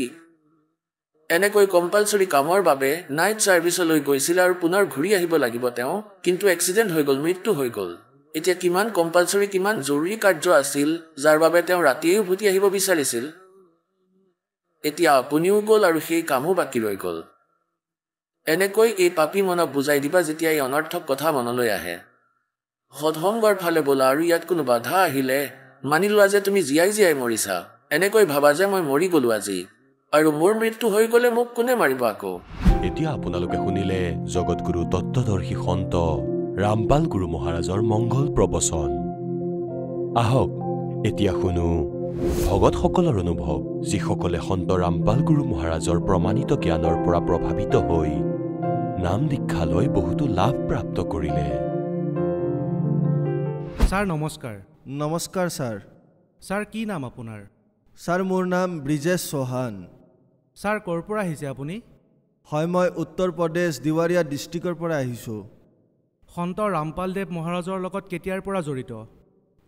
এনেকৈ কম্পালচৰি কামৰ বাবে নাইট ছাৰ্ভিচলৈ গৈছিল আৰু পুনৰ ঘূৰি আহিব লাগিব তেওঁ, কিন্তু এক্সিডেণ্ট হৈ গ'ল, মৃত্যু হৈ গ'ল। এতিয়া কিমান কম্পালচৰি, কিমান জৰুৰী কাৰ্য আছিল যাৰ বাবে তেওঁ ৰাতিয়ে উভতি আহিব বিচাৰিছিল। এতিয়া আপুনিও গ'ল আৰু সেই কামো বাকী ৰৈ গ'ল। এনেকৈ এই পাপী মনক বুজাই দিবা যেতিয়া এই অনৰ্থক কথা মনলৈ আহে। সৎসংগৰ ফালে বলা আৰু ইয়াত কোনো বাধা আহিলে মানি লোৱা যে তুমি জীয়াই জীয়াই মৰিছা। এনেকৈ ভাবা যে মই মৰি গ'লো আজি, আৰু মোৰ মৃত্যু হৈ গ'লে মোক কোনে মাৰিব আকৌ। এতিয়া আপোনালোকে শুনিলে জগতগুৰু তত্ত্বদৰ্শী সন্ত ৰামপাল গুৰু মহাৰাজৰ মংগল প্ৰবচন। আহক এতিয়া শুনো ভগতসকলৰ অনুভৱ, যিসকলে সন্ত ৰামপাল গুৰু মহাৰাজৰ প্ৰমাণিত জ্ঞানৰ পৰা প্ৰভাৱিত হৈ নাম দীক্ষা লৈ বহুতো লাভ প্ৰাপ্ত কৰিলে। ছাৰ নমস্কাৰ। নমস্কাৰ ছাৰ। ছাৰ কি নাম আপোনাৰ? ছাৰ মোৰ নাম ব্ৰিজেশ চৌহান। ছাৰ ক'ৰ পৰা আহিছে আপুনি? হয়, মই উত্তৰ প্ৰদেশ দিৱাৰিয়া ডিষ্ট্ৰিক্টৰ পৰা আহিছোঁ। সন্ত ৰামপালদেৱ মহাৰাজৰ লগত কেতিয়াৰ পৰা জড়িত?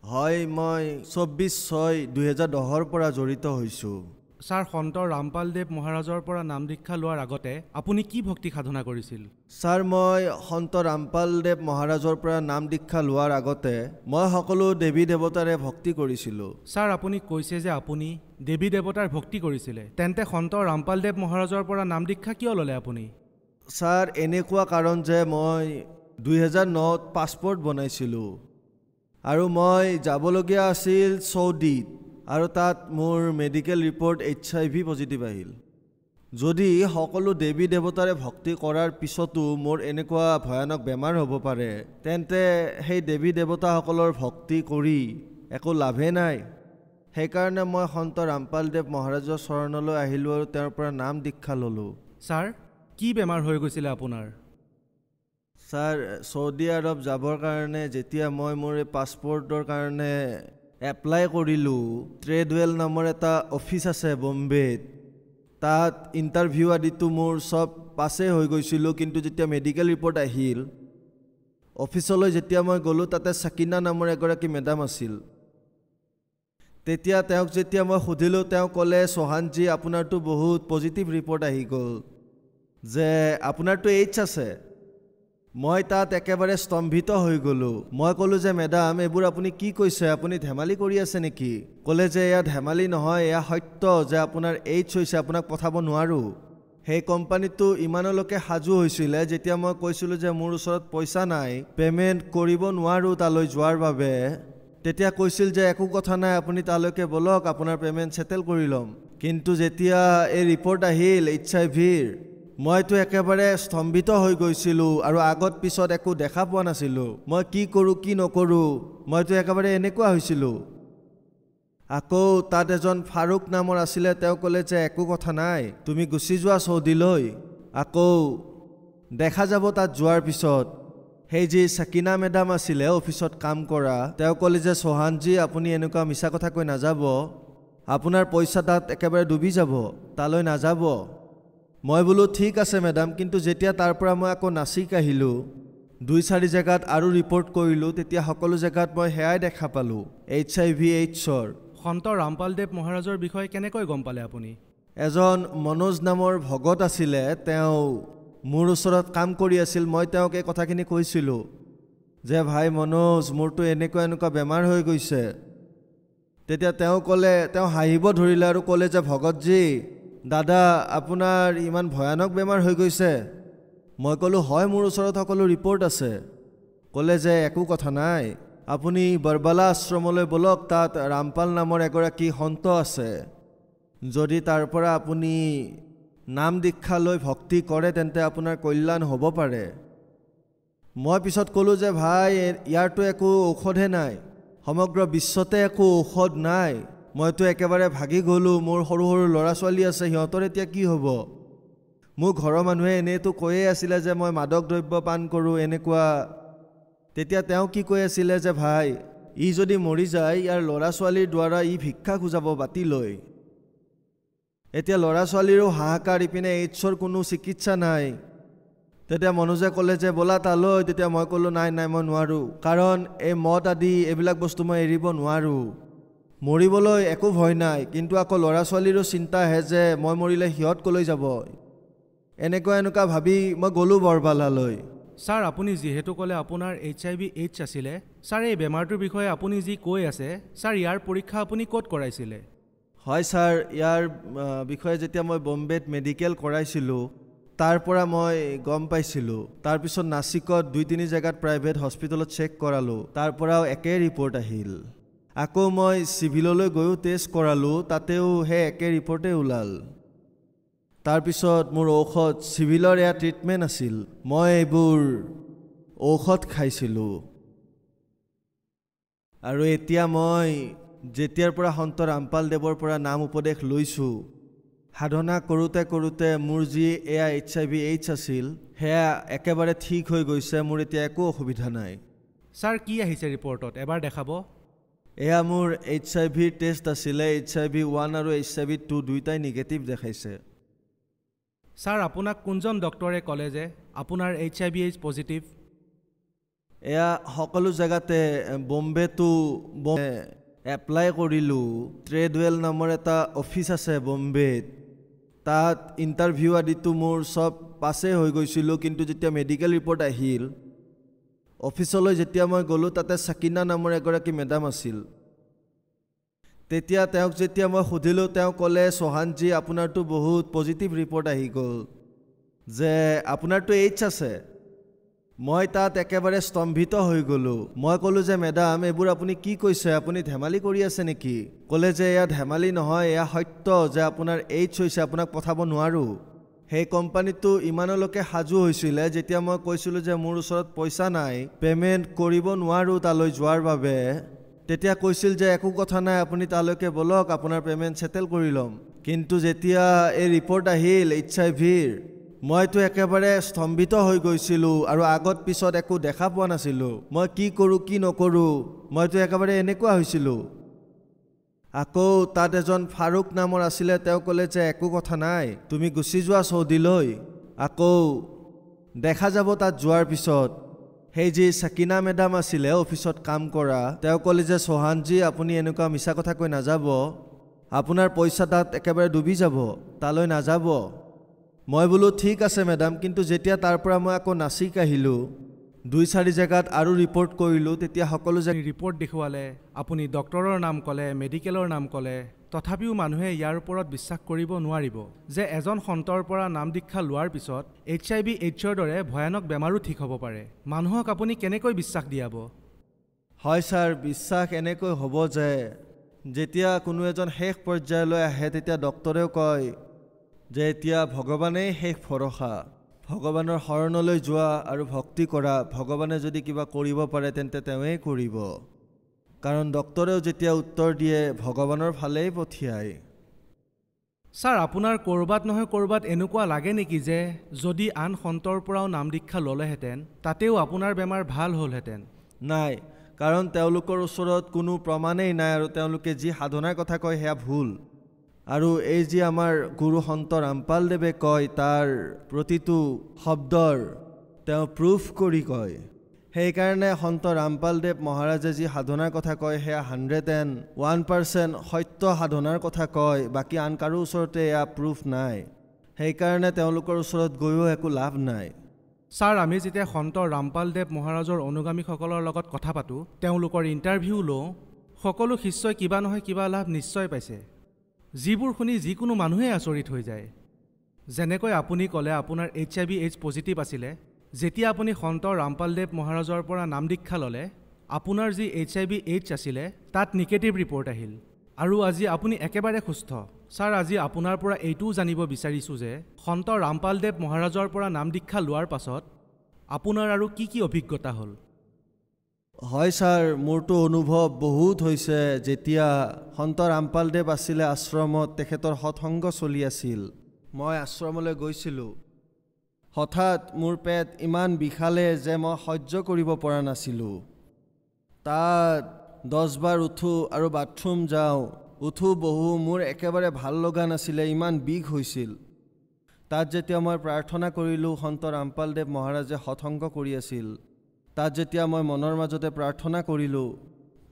হয়, মই 24/6/2010 পৰা জড়িত হৈছোঁ। ছাৰ সন্ত ৰামপালদেৱ মহাৰাজৰ পৰা নাম দীক্ষা লোৱাৰ আগতে আপুনি কি ভক্তি সাধনা কৰিছিল? ছাৰ মই সন্ত ৰামপালদেৱ মহাৰাজৰ পৰা নাম দীক্ষা লোৱাৰ আগতে মই সকলো দেৱী দেৱতাৰে ভক্তি কৰিছিলোঁ। ছাৰ আপুনি কৈছে যে আপুনি দেৱী দেৱতাৰ ভক্তি কৰিছিলে, তেন্তে সন্ত ৰামপালদেৱ মহাৰাজৰ পৰা নাম দীক্ষা কিয় ল'লে আপুনি? ছাৰ এনেকুৱা কাৰণ যে মই 2009ত পাছপৰ্ট বনাইছিলোঁ আৰু মই যাবলগীয়া আছিল চৌদিত, আৰু তাত মোৰ মেডিকেল ৰিপৰ্ট HIV পজিটিভ আহিল। যদি সকলো দেৱী দেৱতাৰে ভক্তি কৰাৰ পিছতো মোৰ এনেকুৱা ভয়ানক বেমাৰ হ'ব পাৰে, তেন্তে সেই দেৱী দেৱতাসকলৰ ভক্তি কৰি একো লাভে নাই। সেইকাৰণে মই সন্ত ৰামপালদেৱ মহাৰাজৰ চৰণলৈ আহিলোঁ আৰু তেওঁৰ পৰা নাম দীক্ষা ল'লোঁ। ছাৰ কি বেমাৰ হৈ গৈছিলে আপোনাৰ? ছাৰ চৌদি আৰব যাবৰ কাৰণে যেতিয়া মই মোৰ এই পাছপৰ্টৰ কাৰণে এপ্লাই কৰিলোঁ, ট্ৰেডৱেল নামৰ এটা অফিচ আছে বম্বেত, তাত ইণ্টাৰভিউ আদিতো মোৰ চব পাছেই হৈ গৈছিলোঁ, কিন্তু যেতিয়া মেডিকেল ৰিপৰ্ট আহিল অফিচলৈ যেতিয়া মই গ'লোঁ, তাতে চাকিনা নামৰ এগৰাকী মেডাম আছিল। তেতিয়া তেওঁক যেতিয়া মই সুধিলোঁ, তেওঁ ক'লে চৌহানজী আপোনাৰতো বহুত পজিটিভ ৰিপৰ্ট আহি গ'ল যে আপোনাৰতো AIDS আছে। মই তাত একেবাৰে স্তম্ভিত হৈ গ'লোঁ। মই ক'লোঁ যে মেডাম এইবোৰ আপুনি কি কৈছে, আপুনি ধেমালি কৰি আছে নেকি? ক'লে যে এয়া ধেমালি নহয়, এয়া সত্য যে আপোনাৰ AIDS হৈছে, আপোনাক পঠাব নোৱাৰোঁ। সেই কোম্পানীটো ইমানলৈকে সাজু হৈছিলে যেতিয়া মই কৈছিলোঁ যে মোৰ ওচৰত পইচা নাই, পে'মেণ্ট কৰিব নোৱাৰোঁ তালৈ যোৱাৰ বাবে, তেতিয়া কৈছিল যে একো কথা নাই, আপুনি তালৈকে বলক, আপোনাৰ পে'মেণ্ট ছেটেল কৰি ল'ম। কিন্তু যেতিয়া এই ৰিপৰ্ট আহিল HIV-ৰ, মইতো একেবাৰে স্তম্ভিত হৈ গৈছিলোঁ আৰু আগত পিছত একো দেখা পোৱা নাছিলোঁ। মই কি কৰোঁ কি নকৰোঁ, মইতো একেবাৰে এনেকুৱা হৈছিলোঁ। আকৌ তাত এজন ফাৰুক নামৰ আছিলে, তেওঁ ক'লে যে একো কথা নাই, তুমি গুচি যোৱা চৌদিলৈ, আকৌ দেখা যাব তাত যোৱাৰ পিছত। সেই যি সাকিনা মেডাম আছিলে অফিচত কাম কৰা তেওঁ ক'লে যে সোহানজী আপুনি এনেকুৱা মিছা কথা কৈ নাযাব, আপোনাৰ পইচা তাত একেবাৰে ডুবি যাব, তালৈ নাযাব। মই বোলো ঠিক আছে মেডাম, কিন্তু যেতিয়া তাৰ পৰা মই আকৌ নাচিক আহিলোঁ, 2-4 জেগাত আৰু ৰিপৰ্ট কৰিলোঁ, তেতিয়া সকলো জেগাত মই সেয়াই দেখা পালোঁ, HIV/AIDS-ৰ। সন্ত ৰামপালদেৱ মহাৰাজৰ বিষয়ে কেনেকৈ গম পালে আপুনি? এজন মনোজ নামৰ ভগত আছিলে, তেওঁ মোৰ ওচৰত কাম কৰি আছিল। মই তেওঁক এই কথাখিনি কৈছিলোঁ যে ভাই মনোজ, মোৰতো এনেকুৱা বেমাৰ হৈ গৈছে। তেতিয়া তেওঁ ক'লে, তেওঁ হাঁহিব ধৰিলে আৰু ক'লে যে ভগতজী, দাদা আপোনাৰ ইমান ভয়ানক বেমাৰ হৈ গৈছে? মই ক'লোঁ হয়, মোৰ ওচৰত সকলো ৰিপৰ্ট আছে। ক'লে যে একো কথা নাই, আপুনি বৰবালা আশ্ৰমলৈ বলক, তাত ৰামপাল নামৰ এগৰাকী সন্ত আছে, যদি তাৰ পৰা আপুনি নাম দীক্ষা লৈ ভক্তি কৰে তেন্তে আপোনাৰ কল্যাণ হ'ব পাৰে। মই পিছত ক'লোঁ যে ভাই ইয়াৰতো একো ঔষধহে নাই, সমগ্ৰ বিশ্বতে একো ঔষধ নাই, মইতো একেবাৰে ভাগি গ'লোঁ, মোৰ সৰু সৰু ল'ৰা ছোৱালী আছে, সিহঁতৰ এতিয়া কি হ'ব? মোৰ ঘৰৰ মানুহে এনেইতো কৈয়ে আছিলে যে মই মাদক দ্ৰব্য পান কৰোঁ এনেকুৱা। তেতিয়া তেওঁ কি কৈ আছিলে যে ভাই, ই যদি মৰি যায় ইয়াৰ ল'ৰা ছোৱালীৰ দ্বাৰা ই ভিক্ষা খুজাব বাতি লৈ। এতিয়া ল'ৰা ছোৱালীৰো হাহাকাৰ, ইপিনে AIDS-ৰ কোনো চিকিৎসা নাই। তেতিয়া মনোজে ক'লে যে ব'লা তালৈ। তেতিয়া মই ক'লোঁ নাই মই নোৱাৰোঁ, কাৰণ এই মদ আদি এইবিলাক বস্তু মই এৰিব নোৱাৰোঁ। মৰিবলৈ একো ভয় নাই, কিন্তু আকৌ ল'ৰা ছোৱালীৰো চিন্তা আহে যে মই মৰিলে সিহঁত ক'লৈ যাব। এনেকুৱা ভাবি মই গ'লোঁ বৰবালালৈ। ছাৰ, আপুনি যিহেতু ক'লে আপোনাৰ HIV/AIDS আছিলে, ছাৰ এই বেমাৰটোৰ বিষয়ে আপুনি যি কৈ আছে, ছাৰ ইয়াৰ পৰীক্ষা আপুনি ক'ত কৰাইছিলে? হয় ছাৰ, ইয়াৰ বিষয়ে যেতিয়া মই বম্বেত মেডিকেল কৰাইছিলোঁ তাৰ পৰা মই গম পাইছিলোঁ। তাৰপিছত নাচিকত 2-3 জেগাত প্ৰাইভেট হস্পিটেলত চেক কৰালোঁ, তাৰ পৰাও একেই ৰিপৰ্ট আহিল। আকৌ মই চিভিললৈ গৈও টেষ্ট কৰালোঁ, তাতেও সেই একে ৰিপৰ্টেই ওলাল। তাৰপিছত মোৰ ঔষধ, চিভিলৰ এয়া ট্ৰিটমেণ্ট আছিল, মই এইবোৰ ঔষধ খাইছিলোঁ। আৰু এতিয়া মই যেতিয়াৰ পৰা সন্ত ৰামপালদেৱৰ পৰা নাম উপদেশ লৈছোঁ, সাধনা কৰোঁতে মোৰ যি এয়া HIV/AIDS আছিল সেয়া একেবাৰে ঠিক হৈ গৈছে, মোৰ এতিয়া একো অসুবিধা নাই। ছাৰ কি আহিছে ৰিপৰ্টত, এবাৰ দেখাব? এয়া মোৰ HIV টেষ্ট আছিলে, HIV-1 আৰু HIV-2 দুয়োটাই নিগেটিভ দেখাইছে। ছাৰ, আপোনাক কোনজন ডক্টৰে ক'লে যে আপোনাৰ HIV/AIDS পজিটিভ? এয়া সকলো জেগাতে, বম্বেটো এপ্লাই কৰিলোঁ, ট্ৰেডৱেল নামৰ এটা অফিচ আছে বম্বেত, তাত ইণ্টাৰভিউ আদিতো মোৰ চব পাছেই হৈ গৈছিলোঁ। কিন্তু যেতিয়া মেডিকেল ৰিপৰ্ট আহিল, অফিচলৈ যেতিয়া মই গ'লোঁ, তাতে সাকিনা নামৰ এগৰাকী মেডাম আছিল। তেতিয়া তেওঁক যেতিয়া মই সুধিলোঁ, তেওঁ ক'লে সোহানজী আপোনাৰতো বহুত পজিটিভ ৰিপৰ্ট আহি গ'ল যে আপোনাৰতো AIDS আছে। মই তাত একেবাৰে স্তম্ভিত হৈ গ'লোঁ। মই ক'লোঁ যে মেডাম এইবোৰ আপুনি কি কৈছে, আপুনি ধেমালি কৰি আছে নেকি? ক'লে যে এয়া ধেমালি নহয়, এয়া সত্য যে আপোনাৰ AIDS হৈছে, আপোনাক পঠাব নোৱাৰোঁ। সেই কোম্পানীটো ইমানলৈকে সাজু হৈছিলে, যেতিয়া মই কৈছিলোঁ যে মোৰ ওচৰত পইচা নাই, পে'মেণ্ট কৰিব নোৱাৰোঁ তালৈ যোৱাৰ বাবে, তেতিয়া কৈছিল যে একো কথা নাই, আপুনি তালৈকে বলক, আপোনাৰ পে'মেণ্ট ছেটেল কৰি ল'ম। কিন্তু যেতিয়া এই ৰিপৰ্ট আহিল HIV-ৰ, মইতো একেবাৰে স্তম্ভিত হৈ গৈছিলোঁ আৰু আগত পিছত একো দেখা পোৱা নাছিলোঁ। মই কি কৰোঁ কি নকৰোঁ, মইতো একেবাৰে এনেকুৱা হৈছিলোঁ। আকৌ তাত এজন ফাৰুক নামৰ আছিলে, তেওঁ ক'লে যে একো কথা নাই, তুমি গুচি যোৱা চৌদিলৈ, আকৌ দেখা যাব তাত যোৱাৰ পিছত। সেই যি সাকিনা মেডাম আছিলে অফিচত কাম কৰা, তেওঁ ক'লে যে সোহানজী আপুনি এনেকুৱা মিছা কথা কৈ নাযাব, আপোনাৰ পইচা তাত একেবাৰে ডুবি যাব, তালৈ নাযাব। মই বোলো ঠিক আছে মেডাম, কিন্তু যেতিয়া তাৰ পৰা মই আকৌ নাচিক আহিলোঁ, 2-4 জেগাত আৰু ৰিপৰ্ট কৰিলোঁ, তেতিয়া সকলো ৰিপৰ্ট দেখুৱালে, আপুনি ডক্টৰৰ নাম ক'লে, মেডিকেলৰ নাম ক'লে, তথাপিও মানুহে ইয়াৰ ওপৰত বিশ্বাস কৰিব নোৱাৰিব যে এজন সন্তৰ পৰা নাম দীক্ষা লোৱাৰ পিছত HIV/AIDS-ৰ দৰে ভয়ানক বেমাৰো ঠিক হ'ব পাৰে। মানুহক আপুনি কেনেকৈ বিশ্বাস দিয়াব? হয় ছাৰ, বিশ্বাস এনেকৈ হ'ব যে যেতিয়া কোনো এজন শেষ পৰ্যায়লৈ আহে, তেতিয়া ডক্টৰেও কয় যে এতিয়া ভগৱানেই শেষ ভৰসা, ভগৱানৰ শৰণলৈ যোৱা আৰু ভক্তি কৰা, ভগৱানে যদি কিবা কৰিব পাৰে তেন্তে তেওঁৱেই কৰিব, কাৰণ ডক্টৰেও যেতিয়া উত্তৰ দিয়ে ভগৱানৰ ফালেই পঠিয়ায়। ছাৰ আপোনাৰ ক'ৰবাত নহয় ক'ৰবাত এনেকুৱা লাগে নেকি যে যদি আন সন্তৰ পৰাও নাম দীক্ষা ল'লেহেঁতেন তাতেও আপোনাৰ বেমাৰ ভাল হ'লহেঁতেন? নাই, কাৰণ তেওঁলোকৰ ওচৰত কোনো প্ৰমাণেই নাই আৰু তেওঁলোকে যি সাধনাৰ কথা কয় সেয়া ভুল। আৰু এই যি আমাৰ গুৰু সন্ত ৰামপালদেৱে কয় তাৰ প্ৰতিটো শব্দৰ তেওঁ প্ৰুফ কৰি কয়। সেইকাৰণে সন্ত ৰামপালদেৱ মহাৰাজে যি সাধনাৰ কথা কয় সেয়া 101% সত্য সাধনাৰ কথা কয়, বাকী আন কাৰো ওচৰতে এয়া প্ৰুফ নাই। সেইকাৰণে তেওঁলোকৰ ওচৰত গৈও একো লাভ নাই। ছাৰ, আমি যেতিয়া সন্ত ৰামপালদেৱ মহাৰাজৰ অনুগামীসকলৰ লগত কথা পাতোঁ, তেওঁলোকৰ ইণ্টাৰভিউ লওঁ, সকলো শিষ্যই কিবা নহয় কিবা লাভ নিশ্চয় পাইছে, যিবোৰ শুনি যিকোনো মানুহেই আচৰিত হৈ যায়। যেনেকৈ আপুনি ক'লে আপোনাৰ HIV/AIDS পজিটিভ আছিলে, যেতিয়া আপুনি সন্ত ৰামপালদেৱ মহাৰাজৰ পৰা নাম দীক্ষা ল'লে আপোনাৰ যি HIV/AIDS আছিলে তাত নিগেটিভ ৰিপৰ্ট আহিল আৰু আজি আপুনি একেবাৰে সুস্থ। ছাৰ, আজি আপোনাৰ পৰা এইটোও জানিব বিচাৰিছোঁ যে সন্ত ৰামপালদেৱ মহাৰাজৰ পৰা নাম দীক্ষা লোৱাৰ পাছত আপোনাৰ আৰু কি কি অভিজ্ঞতা হ'ল? হয় ছাৰ, মোৰতো অনুভৱ বহুত হৈছে। যেতিয়া সন্ত ৰামপালদেৱ আছিলে আশ্ৰমত, তেখেতৰ সৎসংগ চলি আছিল, মই আশ্ৰমলৈ গৈছিলোঁ। হঠাৎ মোৰ পেট ইমান বিষালে যে মই সহ্য কৰিব পৰা নাছিলোঁ। তাত 10 বাৰ উঠোঁ আৰু বাথৰুম যাওঁ, উঠোঁ বহোঁ, মোৰ একেবাৰে ভাল লগা নাছিলে, ইমান বিষ হৈছিল। তাত যেতিয়া মই প্ৰাৰ্থনা কৰিলোঁ, সন্ত ৰামপালদেৱ মহাৰাজে সৎসংগ কৰি আছিল, তাত যেতিয়া মই মনৰ মাজতে প্ৰাৰ্থনা কৰিলোঁ,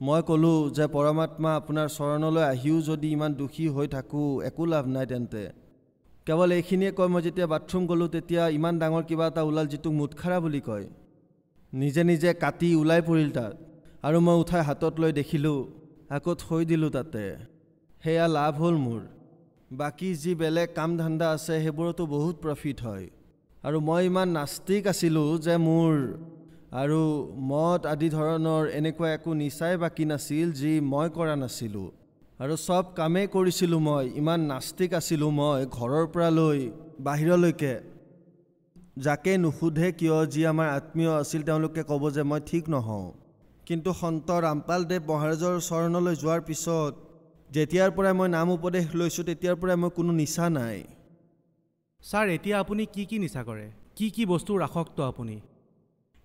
মই ক'লোঁ যে পৰমাত্মা আপোনাৰ চৰণলৈ আহিও যদি ইমান দুখী হৈ থাকোঁ একো লাভ নাই, তেন্তে কেৱল এইখিনিয়ে কয়। মই যেতিয়া বাথৰুম গ'লোঁ তেতিয়া ইমান ডাঙৰ কিবা এটা ওলাল যিটোক মুটখাৰা বুলি কয়, নিজে নিজে কাটি ওলাই পৰিল তাত, আৰু মই উঠাই হাতত লৈ দেখিলোঁ, আকৌ থৈ দিলোঁ তাতে। সেয়া লাভ হ'ল মোৰ। বাকী যি বেলেগ কাম ধান্দা আছে সেইবোৰতো বহুত প্ৰফিট হয়। আৰু মই ইমান নাস্তিক আছিলোঁ যে মোৰ আৰু মদ আদি ধৰণৰ এনেকুৱা একো নিচাই বাকী নাছিল যি মই কৰা নাছিলোঁ, আৰু চব কামেই কৰিছিলোঁ মই। ইমান নাস্তিক আছিলোঁ মই, ঘৰৰ পৰা লৈ বাহিৰলৈকে। যাকে নুসুধে কিয়, যি আমাৰ আত্মীয় আছিল তেওঁলোকে ক'ব যে মই ঠিক নহওঁ। কিন্তু সন্ত ৰামপালদেৱ মহাৰাজৰ চৰণলৈ যোৱাৰ পিছত যেতিয়াৰ পৰাই মই নাম উপদেশ লৈছোঁ তেতিয়াৰ পৰাই মই কোনো নিচা নাই। ছাৰ, এতিয়া আপুনি কি কি নিচা কৰে? কি কি বস্তুৰ আসক্ত আপুনি?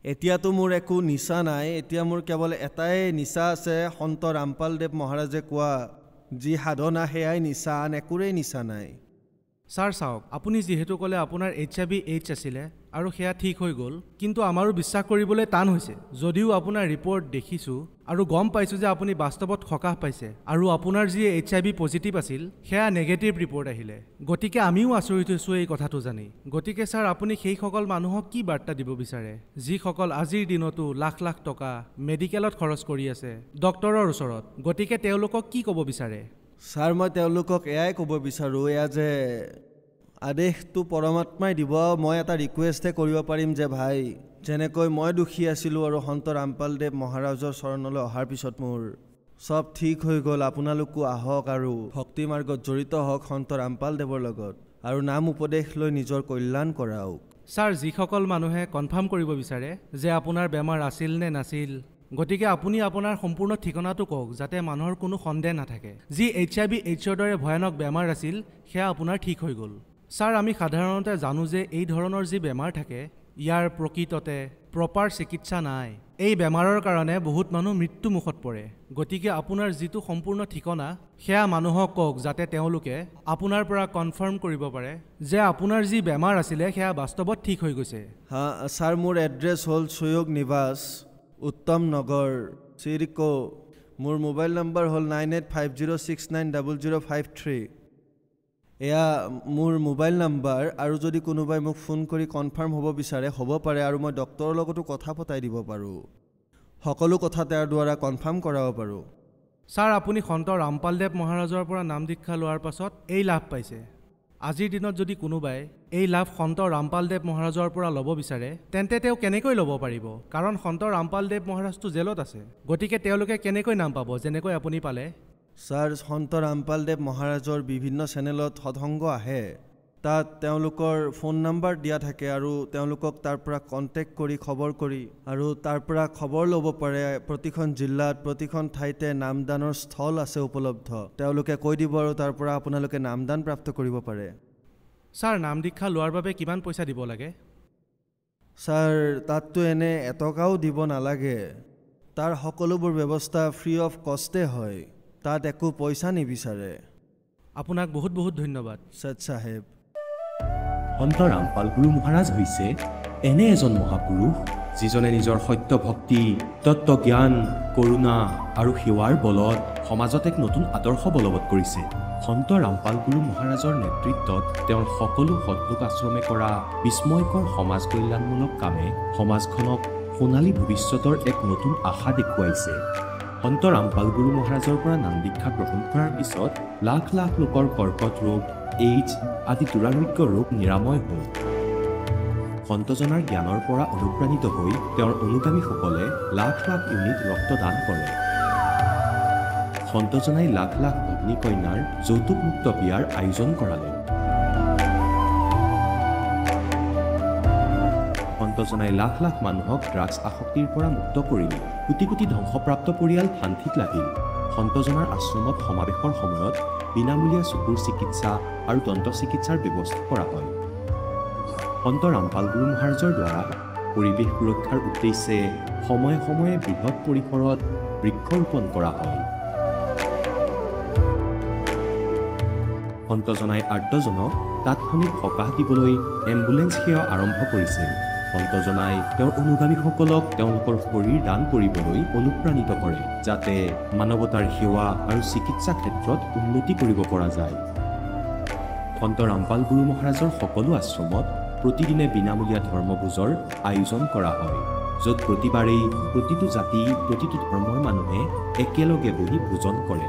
এতিয়াতো মোৰ একো নিচা নাই। এতিয়া মোৰ কেৱল এটাই নিচা আছে, সন্ত ৰামপালদেৱ মহাৰাজে কোৱা যি সাধনা সেয়াই নিচা, আন একোৰেই নিচা নাই। ছাৰ চাওক, আপুনি যিহেতু ক'লে আপোনাৰ HIV/AIDS আছিলে আৰু সেয়া ঠিক হৈ গ'ল, কিন্তু আমাৰো বিশ্বাস কৰিবলৈ টান হৈছে। যদিও আপোনাৰ ৰিপৰ্ট দেখিছোঁ আৰু গম পাইছোঁ যে আপুনি বাস্তৱত সকাহ পাইছে আৰু আপোনাৰ যি HIV পজিটিভ আছিল সেয়া নেগেটিভ ৰিপৰ্ট আহিলে, গতিকে আমিও আচৰিত হৈছোঁ এই কথাটো জানি। গতিকে ছাৰ, আপুনি সেইসকল মানুহক কি বাৰ্তা দিব বিচাৰে যিসকল আজিৰ দিনতো লাখ লাখ টকা মেডিকেলত খৰচ কৰি আছে ডক্তৰৰ ওচৰত? গতিকে তেওঁলোকক কি ক'ব বিচাৰে? ছাৰ, মই তেওঁলোকক এয়াই ক'ব বিচাৰোঁ, এয়া যে আদেশটো পৰমাত্মাই দিব। মই এটা ৰিকুৱেষ্টহে কৰিব পাৰিম যে ভাই, যেনেকৈ মই দুখী আছিলোঁ আৰু সন্ত ৰামপালদেৱ মহাৰাজৰ চৰণলৈ অহাৰ পিছত মোৰ চব ঠিক হৈ গ'ল, আপোনালোকো আহক আৰু ভক্তি মাৰ্গত জড়িত হওক সন্ত ৰামপালদেৱৰ লগত আৰু নাম উপদেশ লৈ নিজৰ কল্যাণ কৰাওক। ছাৰ, যিসকল মানুহে কনফাৰ্ম কৰিব বিচাৰে যে আপোনাৰ বেমাৰ আছিল নে নাছিল, গতিকে আপুনি আপোনাৰ সম্পূৰ্ণ ঠিকনাটো কওক যাতে মানুহৰ কোনো সন্দেহ নাথাকে। যি HIV/AIDS-ৰ দৰে ভয়ানক বেমাৰ আছিল সেয়া আপোনাৰ ঠিক হৈ গ'ল। ছাৰ, আমি সাধাৰণতে জানো যে এই ধৰণৰ যি বেমাৰ থাকে ইয়াৰ প্ৰকৃততে প্ৰপাৰ চিকিৎসা নাই। এই বেমাৰৰ কাৰণে বহুত মানুহ মৃত্যু মুখত পৰে। গতিকে আপোনাৰ যিটো সম্পূৰ্ণ ঠিকনা সেয়া মানুহক কওক যাতে তেওঁলোকে আপোনাৰ পৰা কনফাৰ্ম কৰিব পাৰে যে আপোনাৰ যি বেমাৰ আছিলে সেয়া বাস্তৱত ঠিক হৈ গৈছে। হা ছাৰ, মোৰ এড্ৰেছ হ'ল চৈয়গ নিবাস, উত্তম নগৰ, চিৰিকো। মোৰ মোবাইল নম্বৰ হ'ল 9850690053। এয়া মোৰ মোবাইল নাম্বাৰ। আৰু যদি কোনোবাই মোক ফোন কৰি কনফাৰ্ম হ'ব বিচাৰে হ'ব পাৰে, আৰু মই ডক্তৰৰ লগতো কথা পতাই দিব পাৰোঁ, সকলো কথা তেওঁৰ দ্বাৰা কনফাৰ্ম কৰাব পাৰোঁ। ছাৰ, আপুনি সন্ত ৰামপালদেৱ মহাৰাজৰ পৰা নাম দীক্ষা লোৱাৰ পাছত এই লাভ পাইছে। আজিৰ দিনত যদি কোনোবাই এই লাভ সন্ত ৰামপালদেৱ মহাৰাজৰ পৰা ল'ব বিচাৰে তেন্তে তেওঁ কেনেকৈ ল'ব পাৰিব? কাৰণ সন্ত ৰামপালদেৱ মহাৰাজটো জেলত আছে, গতিকে তেওঁলোকে কেনেকৈ নাম পাব যেনেকৈ আপুনি পালে? ছাৰ, সন্ত ৰামপালদেৱ মহাৰাজৰ বিভিন্ন চেনেলত সৎসংগ আহে, তাত তেওঁলোকৰ ফোন নম্বৰ দিয়া থাকে আৰু তেওঁলোকক তাৰ পৰা কণ্টেক্ট কৰি খবৰ কৰি আৰু তাৰ পৰা খবৰ ল'ব পাৰে প্ৰতিখন জিলাত প্ৰতিখন ঠাইতে নামদানৰ স্থল আছে উপলব্ধ তেওঁলোকে কৈ দিব আৰু তাৰ পৰা আপোনালোকে নামদান প্ৰাপ্ত কৰিব পাৰে ছাৰ নাম দীক্ষা লোৱাৰ বাবে কিমান পইচা দিব লাগে ছাৰ তাততো এনে এটকাও দিব নালাগে তাৰ সকলোবোৰ ব্যৱস্থা ফ্ৰী অফ কষ্টে হয় তাত একো পইচা নিবিচাৰে আপোনাক বহুত বহুত ধন্যবাদ সৎ চাহেব সন্ত ৰামপাল গুৰু মহাৰাজ হৈছে এনে এজন মহাপুৰুষ যিজনে নিজৰ সত্য ভক্তি তত্ত্বজ্ঞান কৰোণা আৰু সেৱাৰ বলত সমাজত এক নতুন আদৰ্শ বলবৎ কৰিছে সন্ত ৰামপাল গুৰু মহাৰাজৰ নেতৃত্বত তেওঁৰ সকলো সৎলোক আশ্ৰমে কৰা বিস্ময়কৰ সমাজ কল্যাণমূলক কামে সমাজখনক সোণালী ভৱিষ্যতৰ এক নতুন আশা দেখুৱাইছে সন্ত ৰামপাল গুৰু মহাৰাজৰ পৰা নাম দীক্ষা গ্ৰহণ কৰাৰ পিছত লাখ লাখ লোকৰ কৰ্কট ৰোগ এইডছ আদি দুৰাৰোগ্য ৰোগ নিৰাময় হ'ল সন্তজনাৰ জ্ঞানৰ পৰা অনুপ্ৰাণিত হৈ তেওঁৰ অনুগামীসকলে লাখ লাখ ইউনিট ৰক্তদান কৰে সন্তজনাই লাখ লাখ ভগ্নী কন্যাৰ যৌতুকমুক্ত বিয়াৰ আয়োজন কৰালে সন্তজনাই লাখ লাখ মানুহক ড্ৰাগছ আসক্তিৰ পৰা মুক্ত কৰিলে কোটি কোটি ধ্বংসপ্ৰাপ্ত পৰিয়াল শান্তিত লাগিল সন্তজনাৰ আশ্ৰমত সমাৱেশৰ সময়ত বিনামূলীয়া চকুৰ চিকিৎসা আৰু দন্ত চিকিৎসাৰ ব্যৱস্থা কৰা হয় সন্ত ৰামপাল গুৰু মহাৰাজৰ দ্বাৰা পৰিৱেশ সুৰক্ষাৰ উদ্দেশ্যে সময়ে সময়ে বৃহৎ পৰিসৰত বৃক্ষৰোপণ কৰা হয় সন্তজনাই আৰ্তজনক তাৎক্ষণিক সকাহ দিবলৈ এম্বুলেন্স সেৱা আৰম্ভ কৰিছে সন্তজনাই তেওঁৰ অনুগামীসকলক তেওঁলোকৰ শৰীৰ দান কৰিবলৈ অনুপ্ৰাণিত কৰে যাতে মানৱতাৰ সেৱা আৰু চিকিৎসা ক্ষেত্ৰত উন্নতি কৰিব পৰা যায় সন্ত ৰামপাল গুৰু মহাৰাজৰ সকলো আশ্ৰমত প্ৰতিদিনে বিনামূলীয়া ধৰ্মভোজৰ আয়োজন কৰা হয় য'ত প্ৰতিবাৰেই প্ৰতিটো জাতি প্ৰতিটো ধৰ্মৰ মানুহে একেলগে বহি ভোজন কৰে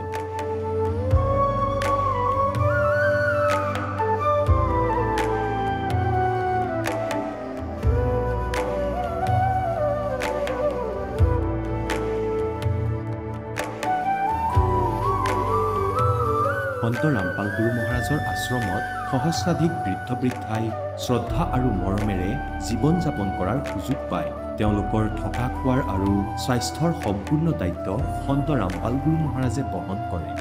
সন্ত ৰামপাল গুৰু মহাৰাজৰ আশ্ৰমত সহস্ৰাধিক বৃদ্ধ বৃদ্ধাই শ্ৰদ্ধা আৰু মৰমেৰে জীৱন যাপন কৰাৰ সুযোগ পায় তেওঁলোকৰ থকা খোৱাৰ আৰু স্বাস্থ্যৰ সম্পূৰ্ণ দায়িত্ব সন্ত ৰামপাল গুৰু মহাৰাজে বহন কৰে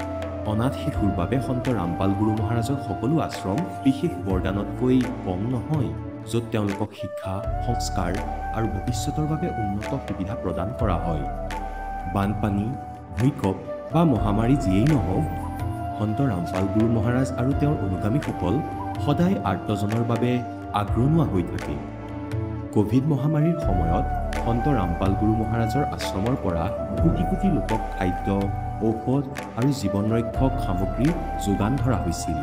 অনাথ শিশুৰ বাবে সন্ত ৰামপাল গুৰু মহাৰাজৰ সকলো আশ্ৰম বিশেষ বৰদানতকৈ কম নহয় য'ত তেওঁলোকক শিক্ষা সংস্কাৰ আৰু ভৱিষ্যতৰ বাবে উন্নত সুবিধা প্ৰদান কৰা হয় বানপানী ভূমিকম্প বা মহামাৰী যিয়েই নহওক সন্ত ৰামপাল গুৰু মহাৰাজ আৰু তেওঁৰ অনুগামীসকল সদায় আৰ্তজনৰ বাবে আগ্ৰহী হৈ থাকে কোভিড মহামাৰীৰ সময়ত সন্ত ৰামপাল গুৰু মহাৰাজৰ আশ্ৰমৰ পৰা কোটি কোটি লোকক খাদ্য ঔষধ আৰু জীৱন ৰক্ষক সামগ্ৰী যোগান ধৰা হৈছিল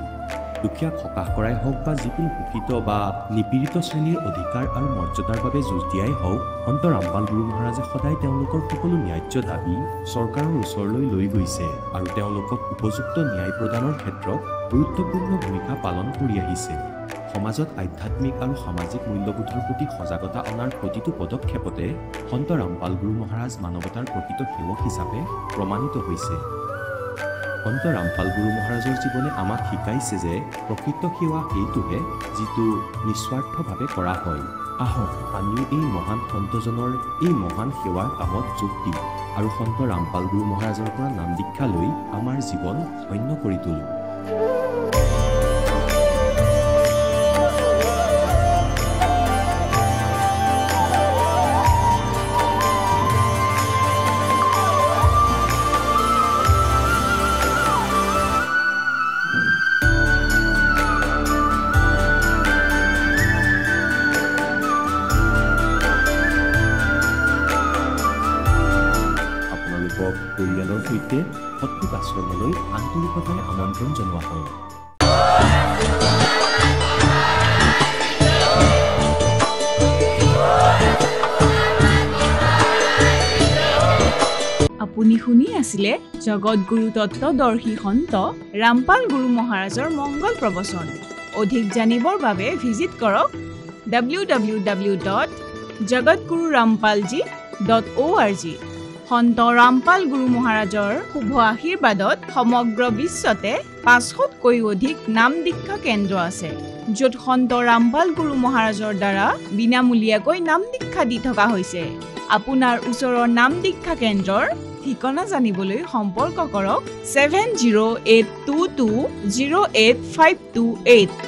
দুখীয়াক সকাহ কৰাই হওক বা যিকোনো শোষিত বা নিপীড়িত শ্ৰেণীৰ অধিকাৰ আৰু মৰ্যাদাৰ বাবে যুঁজ দিয়াই হওক সন্ত ৰামপাল গুৰু মহাৰাজে সদায় তেওঁলোকৰ সকলো ন্যায্য দাবী চৰকাৰৰ ওচৰলৈ লৈ গৈছে আৰু তেওঁলোকক উপযুক্ত ন্যায় প্ৰদানৰ ক্ষেত্ৰত গুৰুত্বপূৰ্ণ ভূমিকা পালন কৰি আহিছে সমাজত আধ্যাত্মিক আৰু সামাজিক মূল্যবোধৰ প্ৰতি সজাগতা অনাৰ প্ৰতিটো পদক্ষেপতে সন্ত ৰামপাল গুৰু মহাৰাজ মানৱতাৰ প্ৰকৃত সেৱক হিচাপে প্ৰমাণিত হৈছে সন্ত ৰামপাল গুৰু মহাৰাজৰ জীৱনে আমাক শিকাইছে যে প্ৰকৃত সেৱা সেইটোহে যিটো নিস্বাৰ্থভাৱে কৰা হয় আহক আমিও এই মহান সন্তজনৰ এই মহান সেৱাৰ কামত যোগ দিওঁ আৰু সন্ত ৰামপাল গুৰু মহাৰাজৰ পৰা নাম দীক্ষা লৈ আমাৰ জীৱন ধন্য কৰি তোলোঁ পৰিয়ালৰ সৈতে সৎলোক আশ্ৰমলৈ আন্তৰিকতাৰে আমন্ত্ৰণ জনোৱা হয় আপুনি শুনি আছিলে জগতগুৰু তত্ত্বদৰ্শী সন্ত ৰামপাল গুৰু মহাৰাজৰ মংগল প্ৰবচন অধিক জানিবৰ বাবে ভিজিট কৰক www.jagatgururampalji.org সন্ত ৰামপাল গুৰু মহাৰাজৰ শুভ আশীৰ্বাদত সমগ্ৰ বিশ্বতে 500তকৈ অধিক নাম দীক্ষা কেন্দ্ৰ আছে য'ত সন্ত ৰামপাল গুৰু মহাৰাজৰ দ্বাৰা বিনামূলীয়াকৈ নাম দীক্ষা দি থকা হৈছে। আপোনাৰ ওচৰৰ নাম দীক্ষা কেন্দ্ৰৰ ঠিকনা জানিবলৈ সম্পৰ্ক কৰক 7082208528।